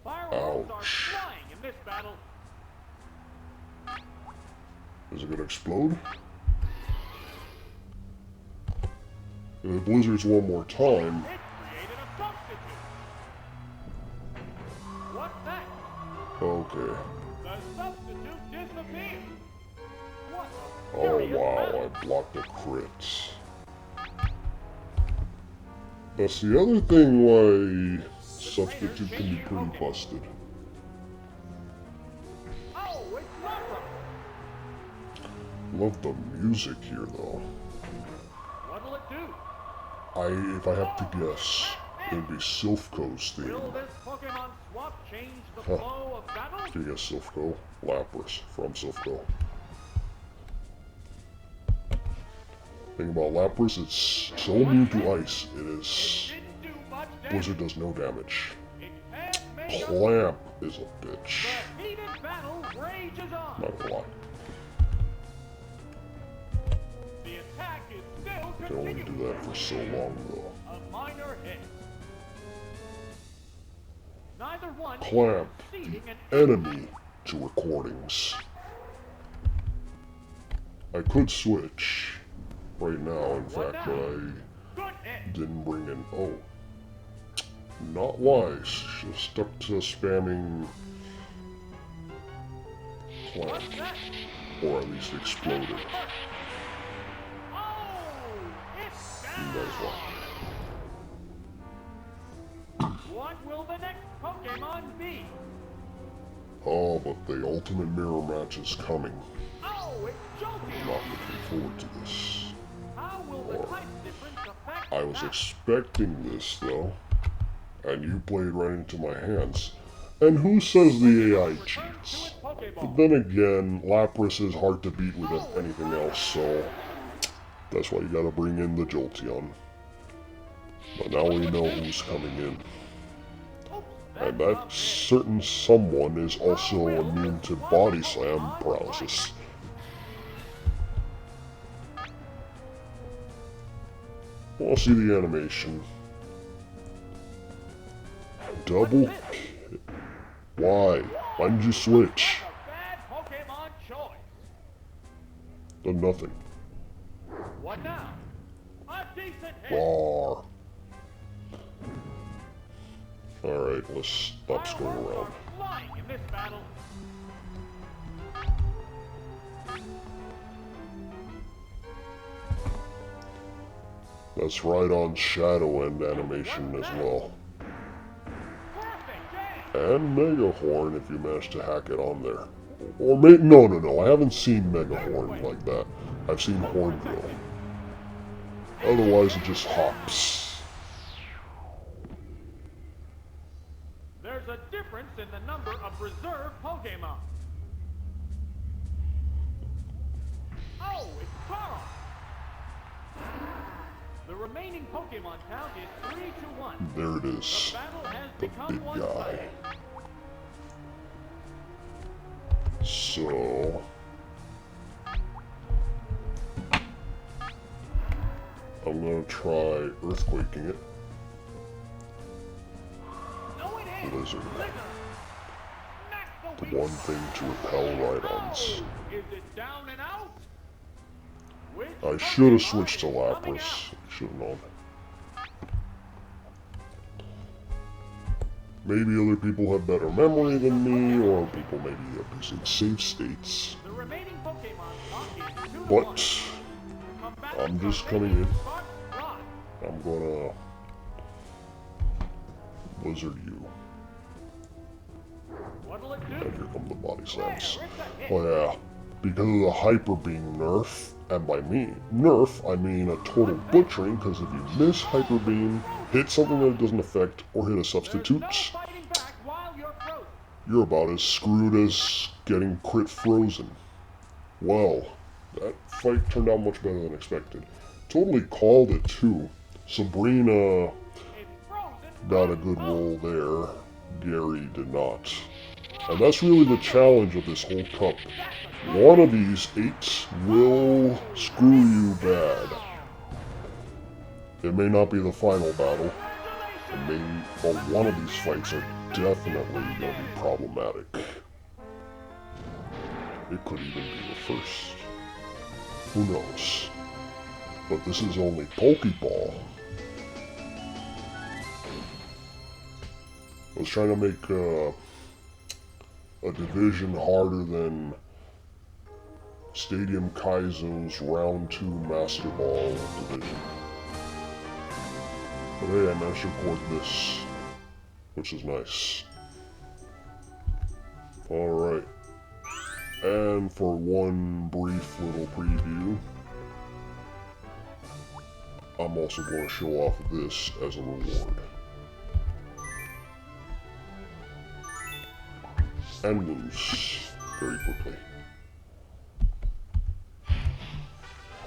Fireballs are Ouch. flying in this battle. Is it gonna explode? If it blizzards one more time. It created a substitute. What's that? Okay. The substitute disappeared. What a Oh furious wow, battle. I blocked the crits. That's the other thing why substitute can be pretty busted. Oh, it's Lapras. Love the music here though. What'll it do? If I have to guess, it'd be Silphco's theme. Will this Pokemon swap change the Huh. flow of battle? Speaking of Silphco, Lapras from Silphco. Thing about Lapras, it's so immune to ice. It is. Didn't do much damage. Blizzard does no damage. It can't make up. Clamp is a bitch. The heated battle rages on. Not gonna lie. The attack is still Can only do continuing. that for so long though. A minor hit. Neither one Clamp is the conceding an enemy to recordings. I could switch right now, in fact, but I good hit. didn't bring in. Oh. Not wise. Should have stuck to spamming Clamp. What's that? Or at least exploded. Oh, it's down. That is why. What will the next Pokemon be? Oh, but the ultimate mirror match is coming. Oh, it's I'm Jolteon. not looking forward to this. How will the Or- type difference affect I was that? expecting this, though. And you played right into my hands. And who says the AI Returns to cheats? its Pokeball. But then again, Lapras is hard to beat with anything else, so that's why you gotta bring in the Jolteon. But now we know who's coming in. Oops, And that's that a certain someone is also immune to Body Slam paralysis. We'll see the animation. Double kick. Why? Why didn't you switch? a bad Pokemon choice. Done nothing. What now? A decent hit. Roar. Alright, let's stop screwing Fireworks around. are flying in this battle. That's right on Shadow End animation as well. Perfect game. And Mega Horn if you manage to hack it on there. Or no, I haven't seen Mega Horn like that. I've seen Hornbill. Otherwise it just hops. There's a difference in the number of reserve Pokemon. Oh, it's Carl. The remaining Pokemon count is 3-1. There it The is. battle has The become big one guy. sided. So I'm gonna try earthquaking it. No, it is. Blizzard. Smack The the one thing to repel ride-ons. Oh, is it down and out? Which I should have Pokemon switched to is coming Lapras. Should have known. Maybe other people have better memory than me, or people maybe are using save states. out? The remaining Pokemon count is 2-1. But Combatants I'm just are coming ready in. to start live. I'm gonna blizzard you. What'll it And do? here come the body slams. There, it's a hit. Oh yeah, because of the Hyper Beam nerf, and by me, nerf, I mean a total butchering, because if you miss Hyper Beam, hit something that it doesn't affect, or hit a There's substitute, no fighting back while you're frozen. you're about as screwed as getting crit frozen. Well, that fight turned out much better than expected. totally called it too. Sabrina It's frozen. got a good roll there. Gary did not. And that's really the challenge of this whole cup. One of these 8 will screw you bad. It may not be the final battle, but one of these fights are definitely going to be problematic. It could even be the first. Who knows? But this is only Pokeball. I was trying to make a division harder than Stadium Kaizo's Round 2 Master Ball division. But hey, I managed to record this, which is nice. Alright. And for one brief little preview, I'm also going to show off this as a reward. And lose very quickly.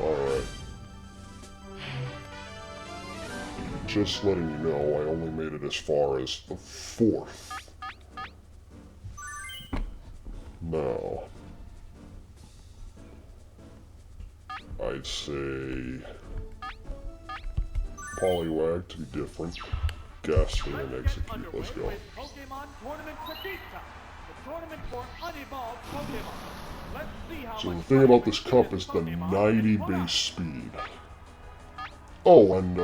Alright. Just letting you know, I only made it as far as the 4th. Now, I'd say Poliwag to be different. Ghastly and Execute. Let's go. Pokemon Tournament Perdita, the tournament for unevolved Pokemon. Let's see how So the thing about this cup is the 90 base speed. Oh, and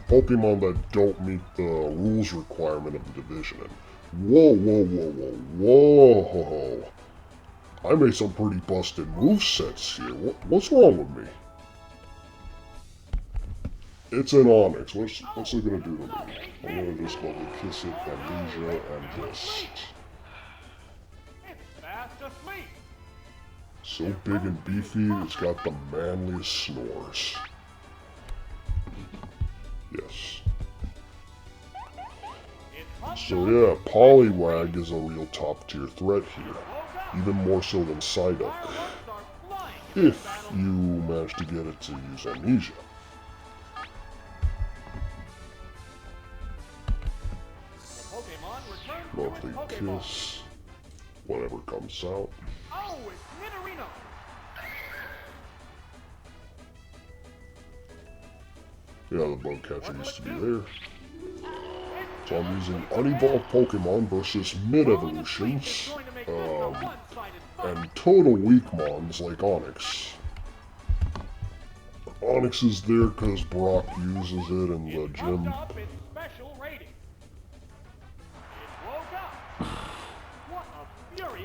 Pokemon that don't meet the rules requirement of the division. Whoa, whoa, whoa, whoa, whoa. I made some pretty busted movesets here. What's wrong with me? It's an Onyx. What's it gonna do to me? I'm gonna just Lovely Kiss it, Amnesia, and just... So big and beefy, it's got the manliest snores. Yes. So yeah, Poliwag is a real top tier threat here. Even more so than Psyduck. If you manage to get it to use Amnesia. Lovely Kiss. Whatever comes out. Oh, it's Nidorino. Yeah, the bug catcher used to be there. So I'm using unevolved Pokemon versus mid-evolutions, and total weak mons like Onyx. Onyx is there because Brock uses it in the gym.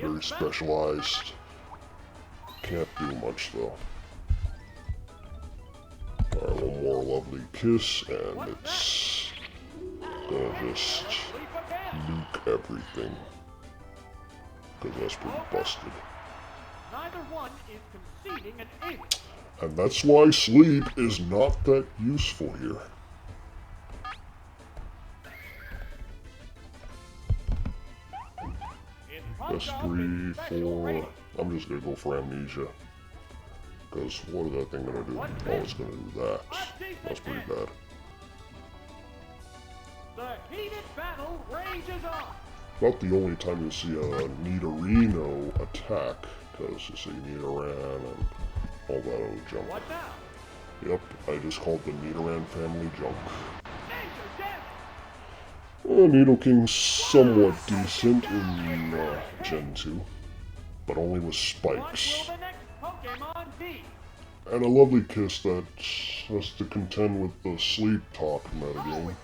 Very specialized. Can't do much though. Alright, one more Lovely Kiss, and it's gonna just nuke everything. Because that's pretty busted. Neither one is conceding an ace. And that's why sleep is not that useful here. That's 3, 4. I'm just gonna go for Amnesia. Because what is that thing gonna do? Oh, it's gonna do that. That's pretty bad. The heated battle rages on. Not the only time you see a Nidorino attack, because you see Nidoran and all that other junk. What now? Yep, I just called the Nidoran family junk. Major Nidoking's somewhat decent in Gen 2, but only with spikes. And a Lovely Kiss that has to contend with the Sleep Talk metagame.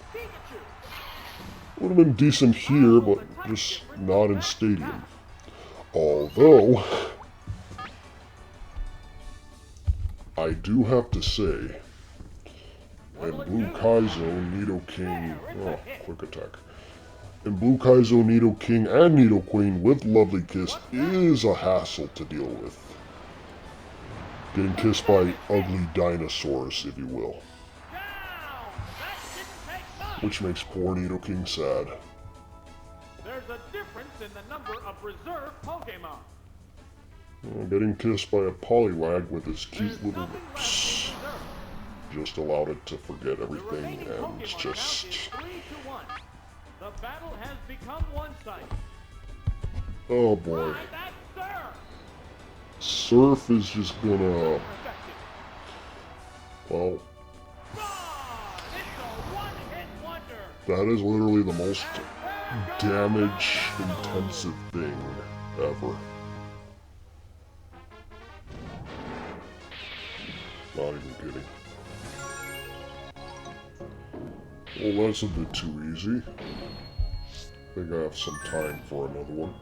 Would have been decent here, but just not in Stadium. Although, I do have to say, in Blue Kaizo, Nidoking, oh, quick attack. In Blue Kaizo, Nidoking and Nidoqueen with Lovely Kiss is a hassle to deal with. Getting kissed by ugly dinosaurs, if you will. Which makes poor Nidoking sad. There's a difference in the number of reserve Pokemon. Getting kissed by a Poliwag with his cute little lips. just allowed it to forget The everything remaining and Pokemon count just... is 3-1. The battle has become one-sided. Oh boy. Try that surf! Surf is just gonna... Effective. Well, Gone! It's a one-hit wonder! that is literally the most And there goes damage-intensive thing ever. Not even kidding. Well, that's a bit too easy. I think I have some time for another one.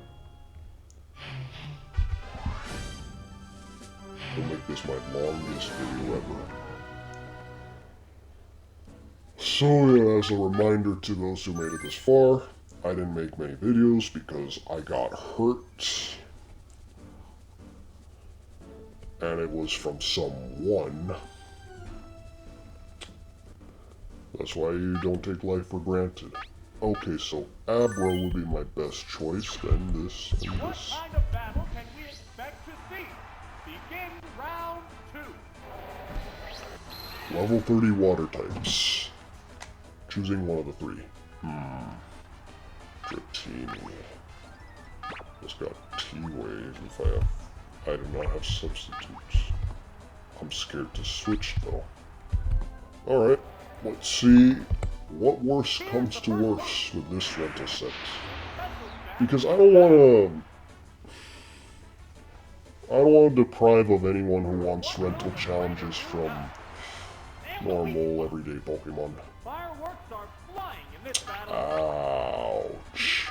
I'll make this my longest video ever. So yeah, as a reminder to those who made it this far, I didn't make many videos because I got hurt. And it was from someone. That's why you don't take life for granted. Okay, so Abra would be my best choice, then this and What this. kind of battle can we expect to see? Begin round 2. Level 30 water types. Choosing one of the three. Dratini. Just got T-Wave if I do not have substitutes. I'm scared to switch though. Alright, let's see what worse comes to worse with this rental set. Because I don't want to deprive of anyone who wants rental challenges from normal, everyday Pokemon. Fireworks are flying in this battle. Ouch.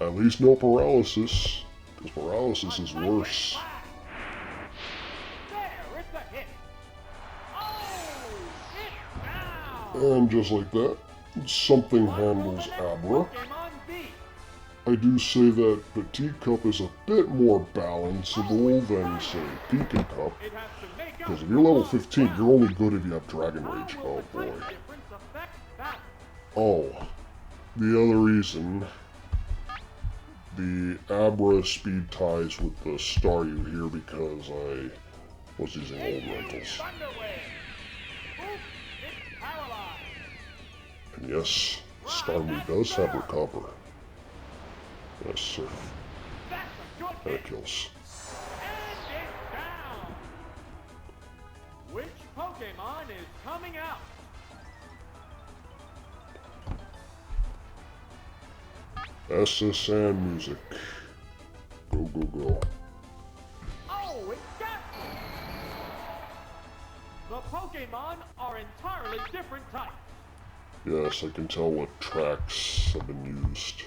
At least no paralysis, because paralysis is worse. There, it's a hit. Oh, it's down. And just like that, something handles Abra. Pokemon B. I do say that Petite Cup is a bit more balanceable than, say, Pika Cup. It has to make up. Because if you're level 15, you're only good if you have Dragon Rage. How Oh will the boy. type difference affect that? Oh, the other reason. The Abra speed ties with the Staryu here because I was using old rentals. Thunderwave. Oops, it's paralyzed. And yes, Starmie does have recover. Yes, sir. That's a good And hit. it kills. And it's down. Which Pokemon is coming out? SSN music. Go, go, go. Oh, it's Gastly. The Pokemon are entirely different types. Yes, I can tell what tracks have been used.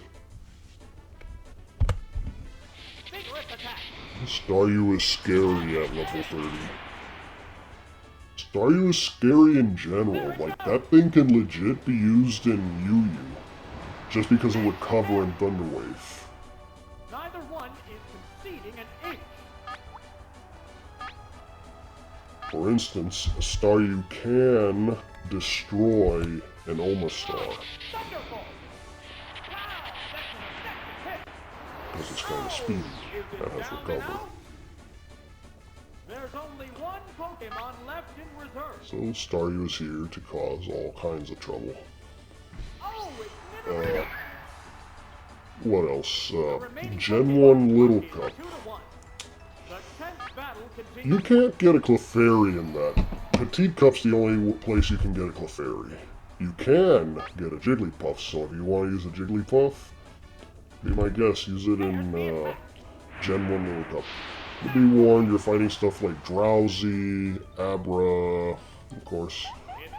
Vigorous attack. Staryu is scary at level 30. Staryu is scary in general. Like, that thing can legit be used in Yu-Yu. Just because of recover and Thunder Wave. Neither one is conceding an inch. For instance, a Staryu can destroy an Omastar. Thunderbolt. Wow, that's an effective hit. Because it's kind of speedy Is and it has down and recover. out? There's only one Pokemon left in reserve. So Staryu is here to cause all kinds of trouble. Oh, it's Nidoran. What else? The remaining Gen Pokemon 1 Little is Cup. 2-1. The 10th battle You continues. can't get a Clefairy in that. Petite Cup's the only place you can get a Clefairy. You can get a Jigglypuff, so if you want to use a Jigglypuff, be my guest, use it in Gen 1 Little Cup. But be warned, you're fighting stuff like Drowsy, Abra, of course,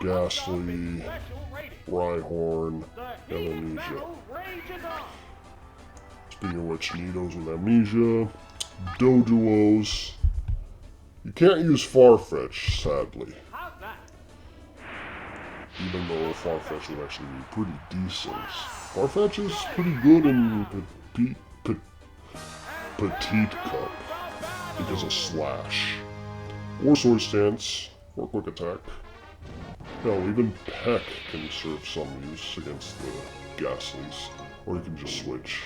Ghastly, Special rating. Rhyhorn, The and heated Amnesia. battle rages on. Speaking of which, Nidos with Amnesia, Doduos. You can't use Farfetch, sadly. How's that? Even though Farfetch would actually be pretty decent. Farfetch is pretty good in Petite Cup because of Slash. Or Sword Stance, or Quick Attack. Hell, even Peck can serve some use against the Ghastlies. Or you can just switch.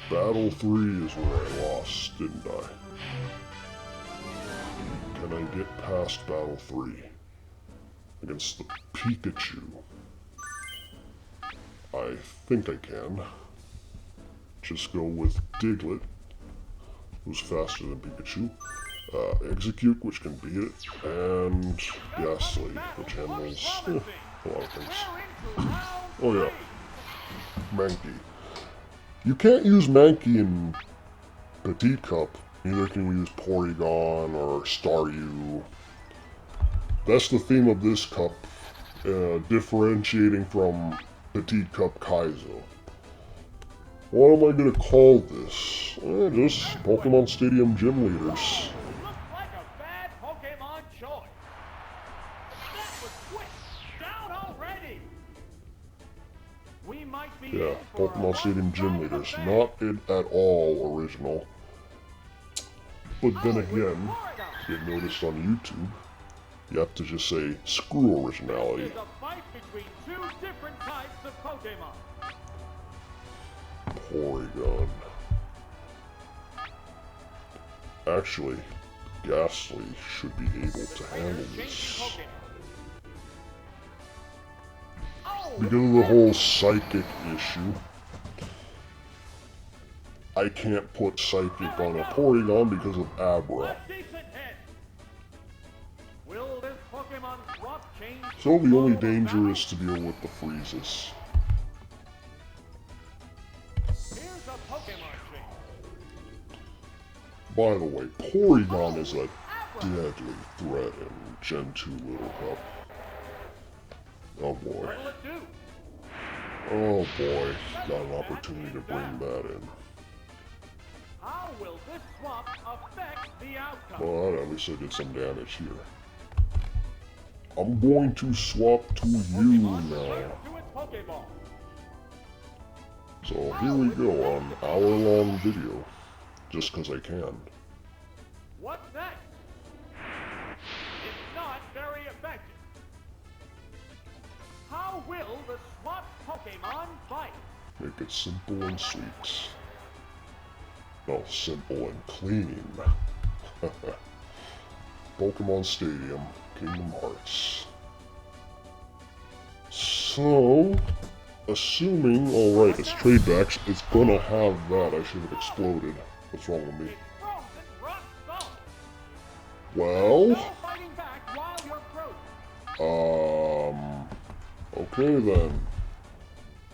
Battle 3 is where I lost, didn't I? Can I get past Battle 3? Against the Pikachu. I think I can. Just go with Diglett, who's faster than Pikachu. Execute, which can beat it. And Ghastly, which handles a lot of things. Oh yeah. Mankey. You can't use Mankey in Petite Cup. Neither can you use Porygon or Staryu. That's the theme of this cup, differentiating from Petite Cup Kaizo. What am I gonna call this? Just Pokemon Stadium Gym Leaders. Looks like a bad Pokemon choice. That was quick. Down already. We might be Yeah, in for Pokemon a Stadium Gym one-sided Leaders. affair. Not at all original. But then again, get noticed on YouTube, you have to just say, screw originality. It's a fight between two different types of Pokemon. Porygon. Actually, Ghastly should be able to handle this. Because of the whole psychic issue, I can't put psychic on a Porygon because of Abra. Will this Pokemon swap change? So the only danger is to deal with the freezes. Here's a Pokemon change. By the way, Porygon is a deadly threat in Gen 2 Little Cup. Oh boy. What'll it do? Oh boy. Got an opportunity to bring that in. How will this swap affect the outcome? But at least I did some damage here. I'm going to swap to you Pokemon now. returns to its Pokeball. So here we go on an hour-long video. Just because I can. What's next? It's not very effective. How will the swap Pokemon fight? Make it simple and sweet. No, simple and clean. Pokemon Stadium, Kingdom Hearts. So, assuming, alright, it's trade backs, it's gonna have that. I should have exploded. What's wrong with me? It's frozen rock solid. Well, No fighting back while you're frozen. okay then.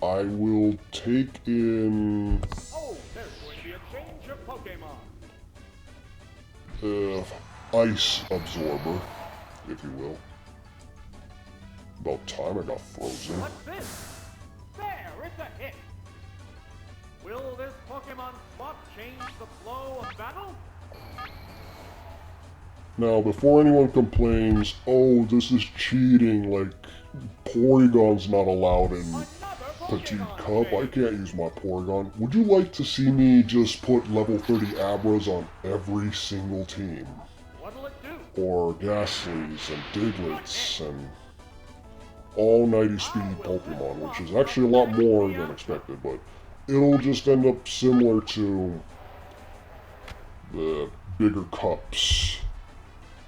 I will take in Oh, there's going to be a change of Pokemon. Ice Absorber, if you will. About time I got frozen. What's this? There, it's a hit. Will this Pokemon swap change the flow of battle? Now, before anyone complains, oh, this is cheating, like, Porygon's not allowed in Another Petite Pokemon Cup, I change. can't use my Porygon. Would you like to see me just put level 30 Abras on every single team? What'll it do? Or Ghastlies and Diglets and all 90 speed Pokemon, which is actually a lot more than expected, but it'll just end up similar to the bigger cups.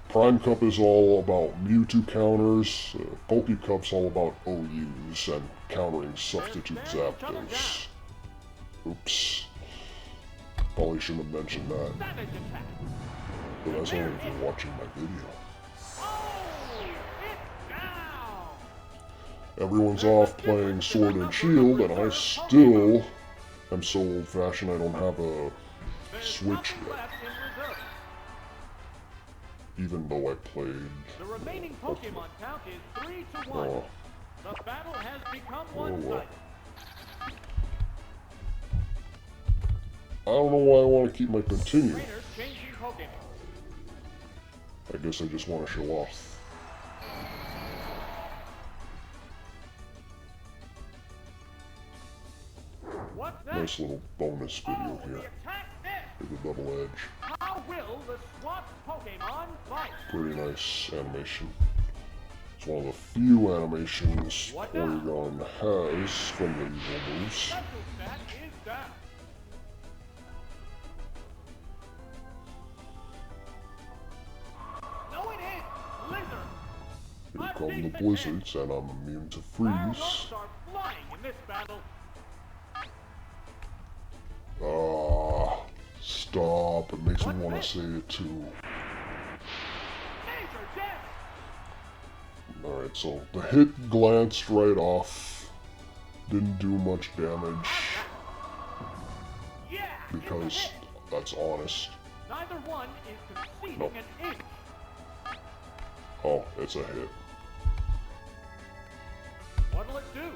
Prime Cup is all about Mewtwo counters, Poke Cup's all about OUs and countering substitute Zapdos. Oops. Probably shouldn't have mentioned that, Savage attack. but that's only if you're watching my video. Oh, it's down. Everyone's off playing Sword and Shield, and I still am so old-fashioned I don't have a There's Switch nothing yet, left in reserve. even though I played. The remaining Pokemon count is 3-1. Oh, The battle has become well. one-sided. I don't know why I want to keep my continue. Trainers changing Pokemon. I guess I just want to show off. What's next? Nice little bonus video Oh, the here. attack missed. With a double edge. How will the swapped Pokemon fight? Pretty nice animation. It's one of the few animations What now? Porygon has from the usual moves. Special stat is down. come the blizzards, and I'm immune to freeze. Stop. It makes me want to say it too. Alright, so the hit glanced right off. Didn't do much damage. Because that's honest. Neither one is conceding an inch. Oh, it's a hit. What'll it do?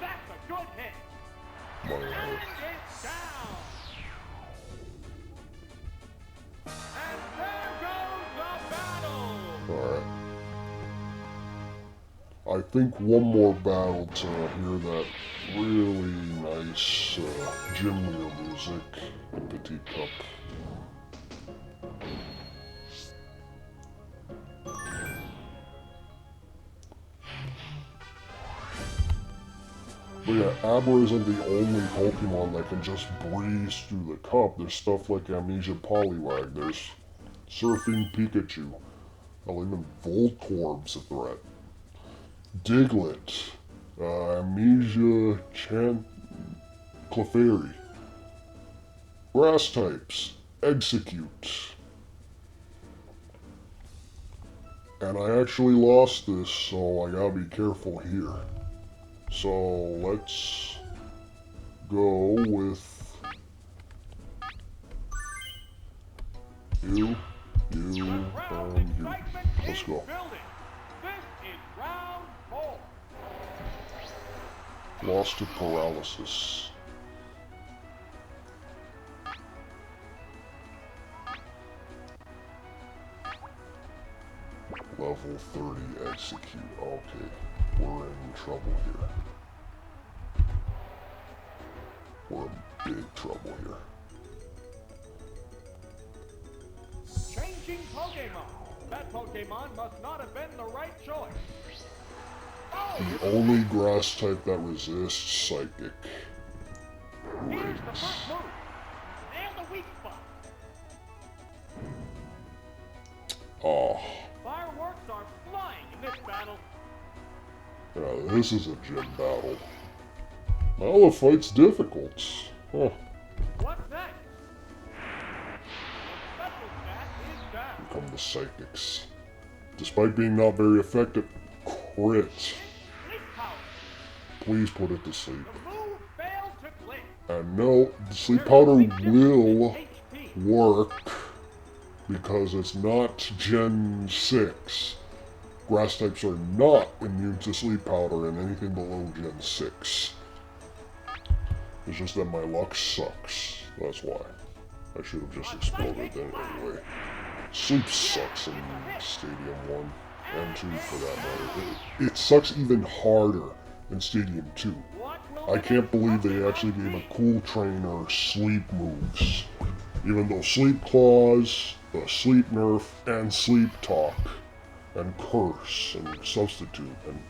That's a good hit. And it's down. And there goes the battle. Alright. I think one more battle to hear that really nice gym leader music in Petite Cup. But yeah, Abra isn't the only Pokemon that can just breeze through the cup. There's stuff like Amnesia Poliwag, there's Surfing Pikachu, hell, even Voltorb's a threat. Diglett, Amnesia Clefairy, Grass types, Execute. And I actually lost this, so I gotta be careful here. So let's go with you, and you. Let's go. Lost to paralysis. Level 30 execute. Okay, we're in trouble here. We're in big trouble here. Changing Pokemon. That Pokemon must not have been the right choice. The only grass type that resists psychic. Here's the first move. And the weak spot. Oh. Fireworks are flying in this battle. Yeah, this is a gym battle. Now the fight's difficult. Huh. What's next? The special stat is down. Here come the psychics. Despite being not very effective, crit. Please put it to sleep. And no, the sleep powder will work because it's not Gen 6. Grass types are not immune to sleep powder in anything below Gen 6. It's just that my luck sucks. That's why. I should have just exploded then anyway. Sleep sucks in Stadium 1 and 2 for that matter. It sucks even harder in Stadium 2. I can't believe they actually gave a cool trainer sleep moves. Even though Sleep Claws, Sleep Nerf, and Sleep Talk, and Curse, and Substitute, and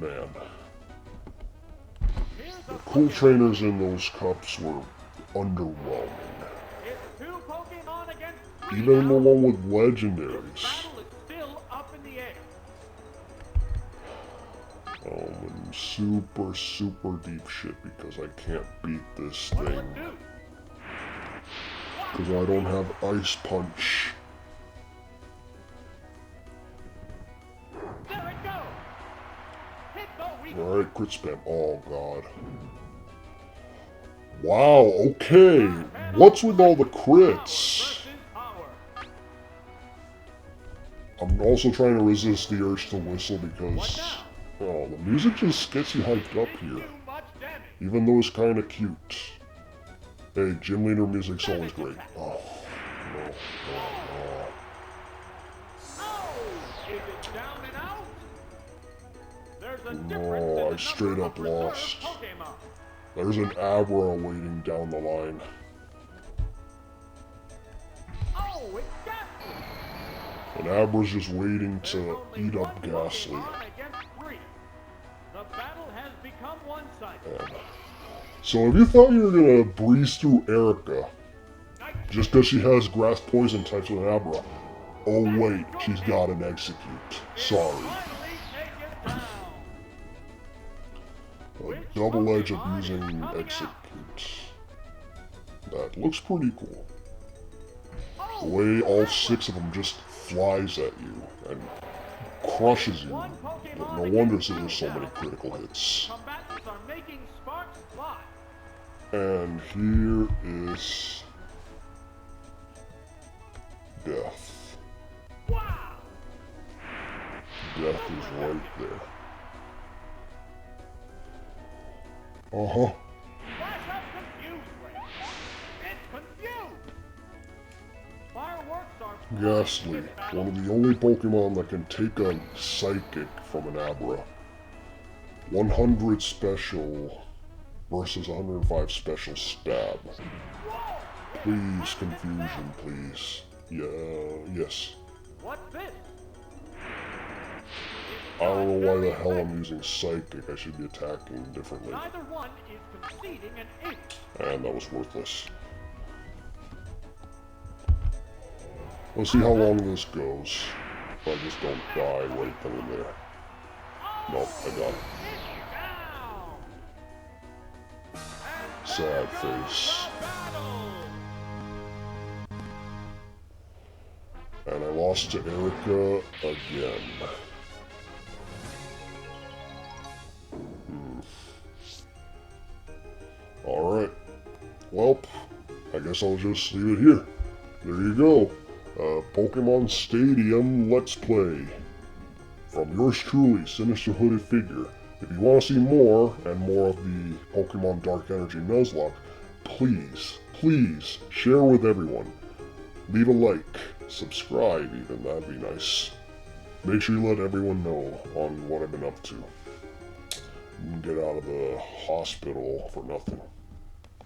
man. The cool trainers in those cups were underwhelming. Even along with legendaries. I'm in super deep shit because I can't beat this thing. Because I don't have Ice Punch. Alright, crit spam. Oh god. Wow, okay. What's with all the crits? I'm also trying to resist the urge to whistle because, oh, the music just gets you hyped up here. Even though it's kind of cute. Hey, gym leader music's always great. Oh, no, I straight up lost. There's an Abra waiting down the line. And Abra's just waiting to eat up Ghastly. And so if you thought you were gonna breeze through Erica, just because she has grass poison types with Abra, Oh wait, she's got an execute. Sorry. Finally taken down. A double edge of using execute. That looks pretty cool. The way all 6 of them just flies at you and crushes you. No wonder there's so many critical hits. Combatants are making sparks fly. And here is death. Wow! Death is right there. Uh-huh. Flash out confused ray. It's confused. Fireworks are Ghastly, one of the only Pokemon that can take a Psychic from an Abra. 100 special versus 105 special stab. Please, confusion, please. Yeah, yes. What's this? I don't know why the hell I'm using Psychic. I should be attacking differently. Neither one is conceding an 8. And that was worthless. Let's see how long this goes. If I just don't die right then and there. Nope, I got it. Sad face. And I lost to Erica again. Alright. Well, I guess I'll just leave it here. There you go. Pokemon Stadium Let's Play. From yours truly, SinisterHoodedFigure. If you want to see more, and more of the Pokemon Dark Energy Nuzlocke, please share with everyone. Leave a like, subscribe even, that'd be nice. Make sure you let everyone know on what I've been up to. Get out of the hospital for nothing.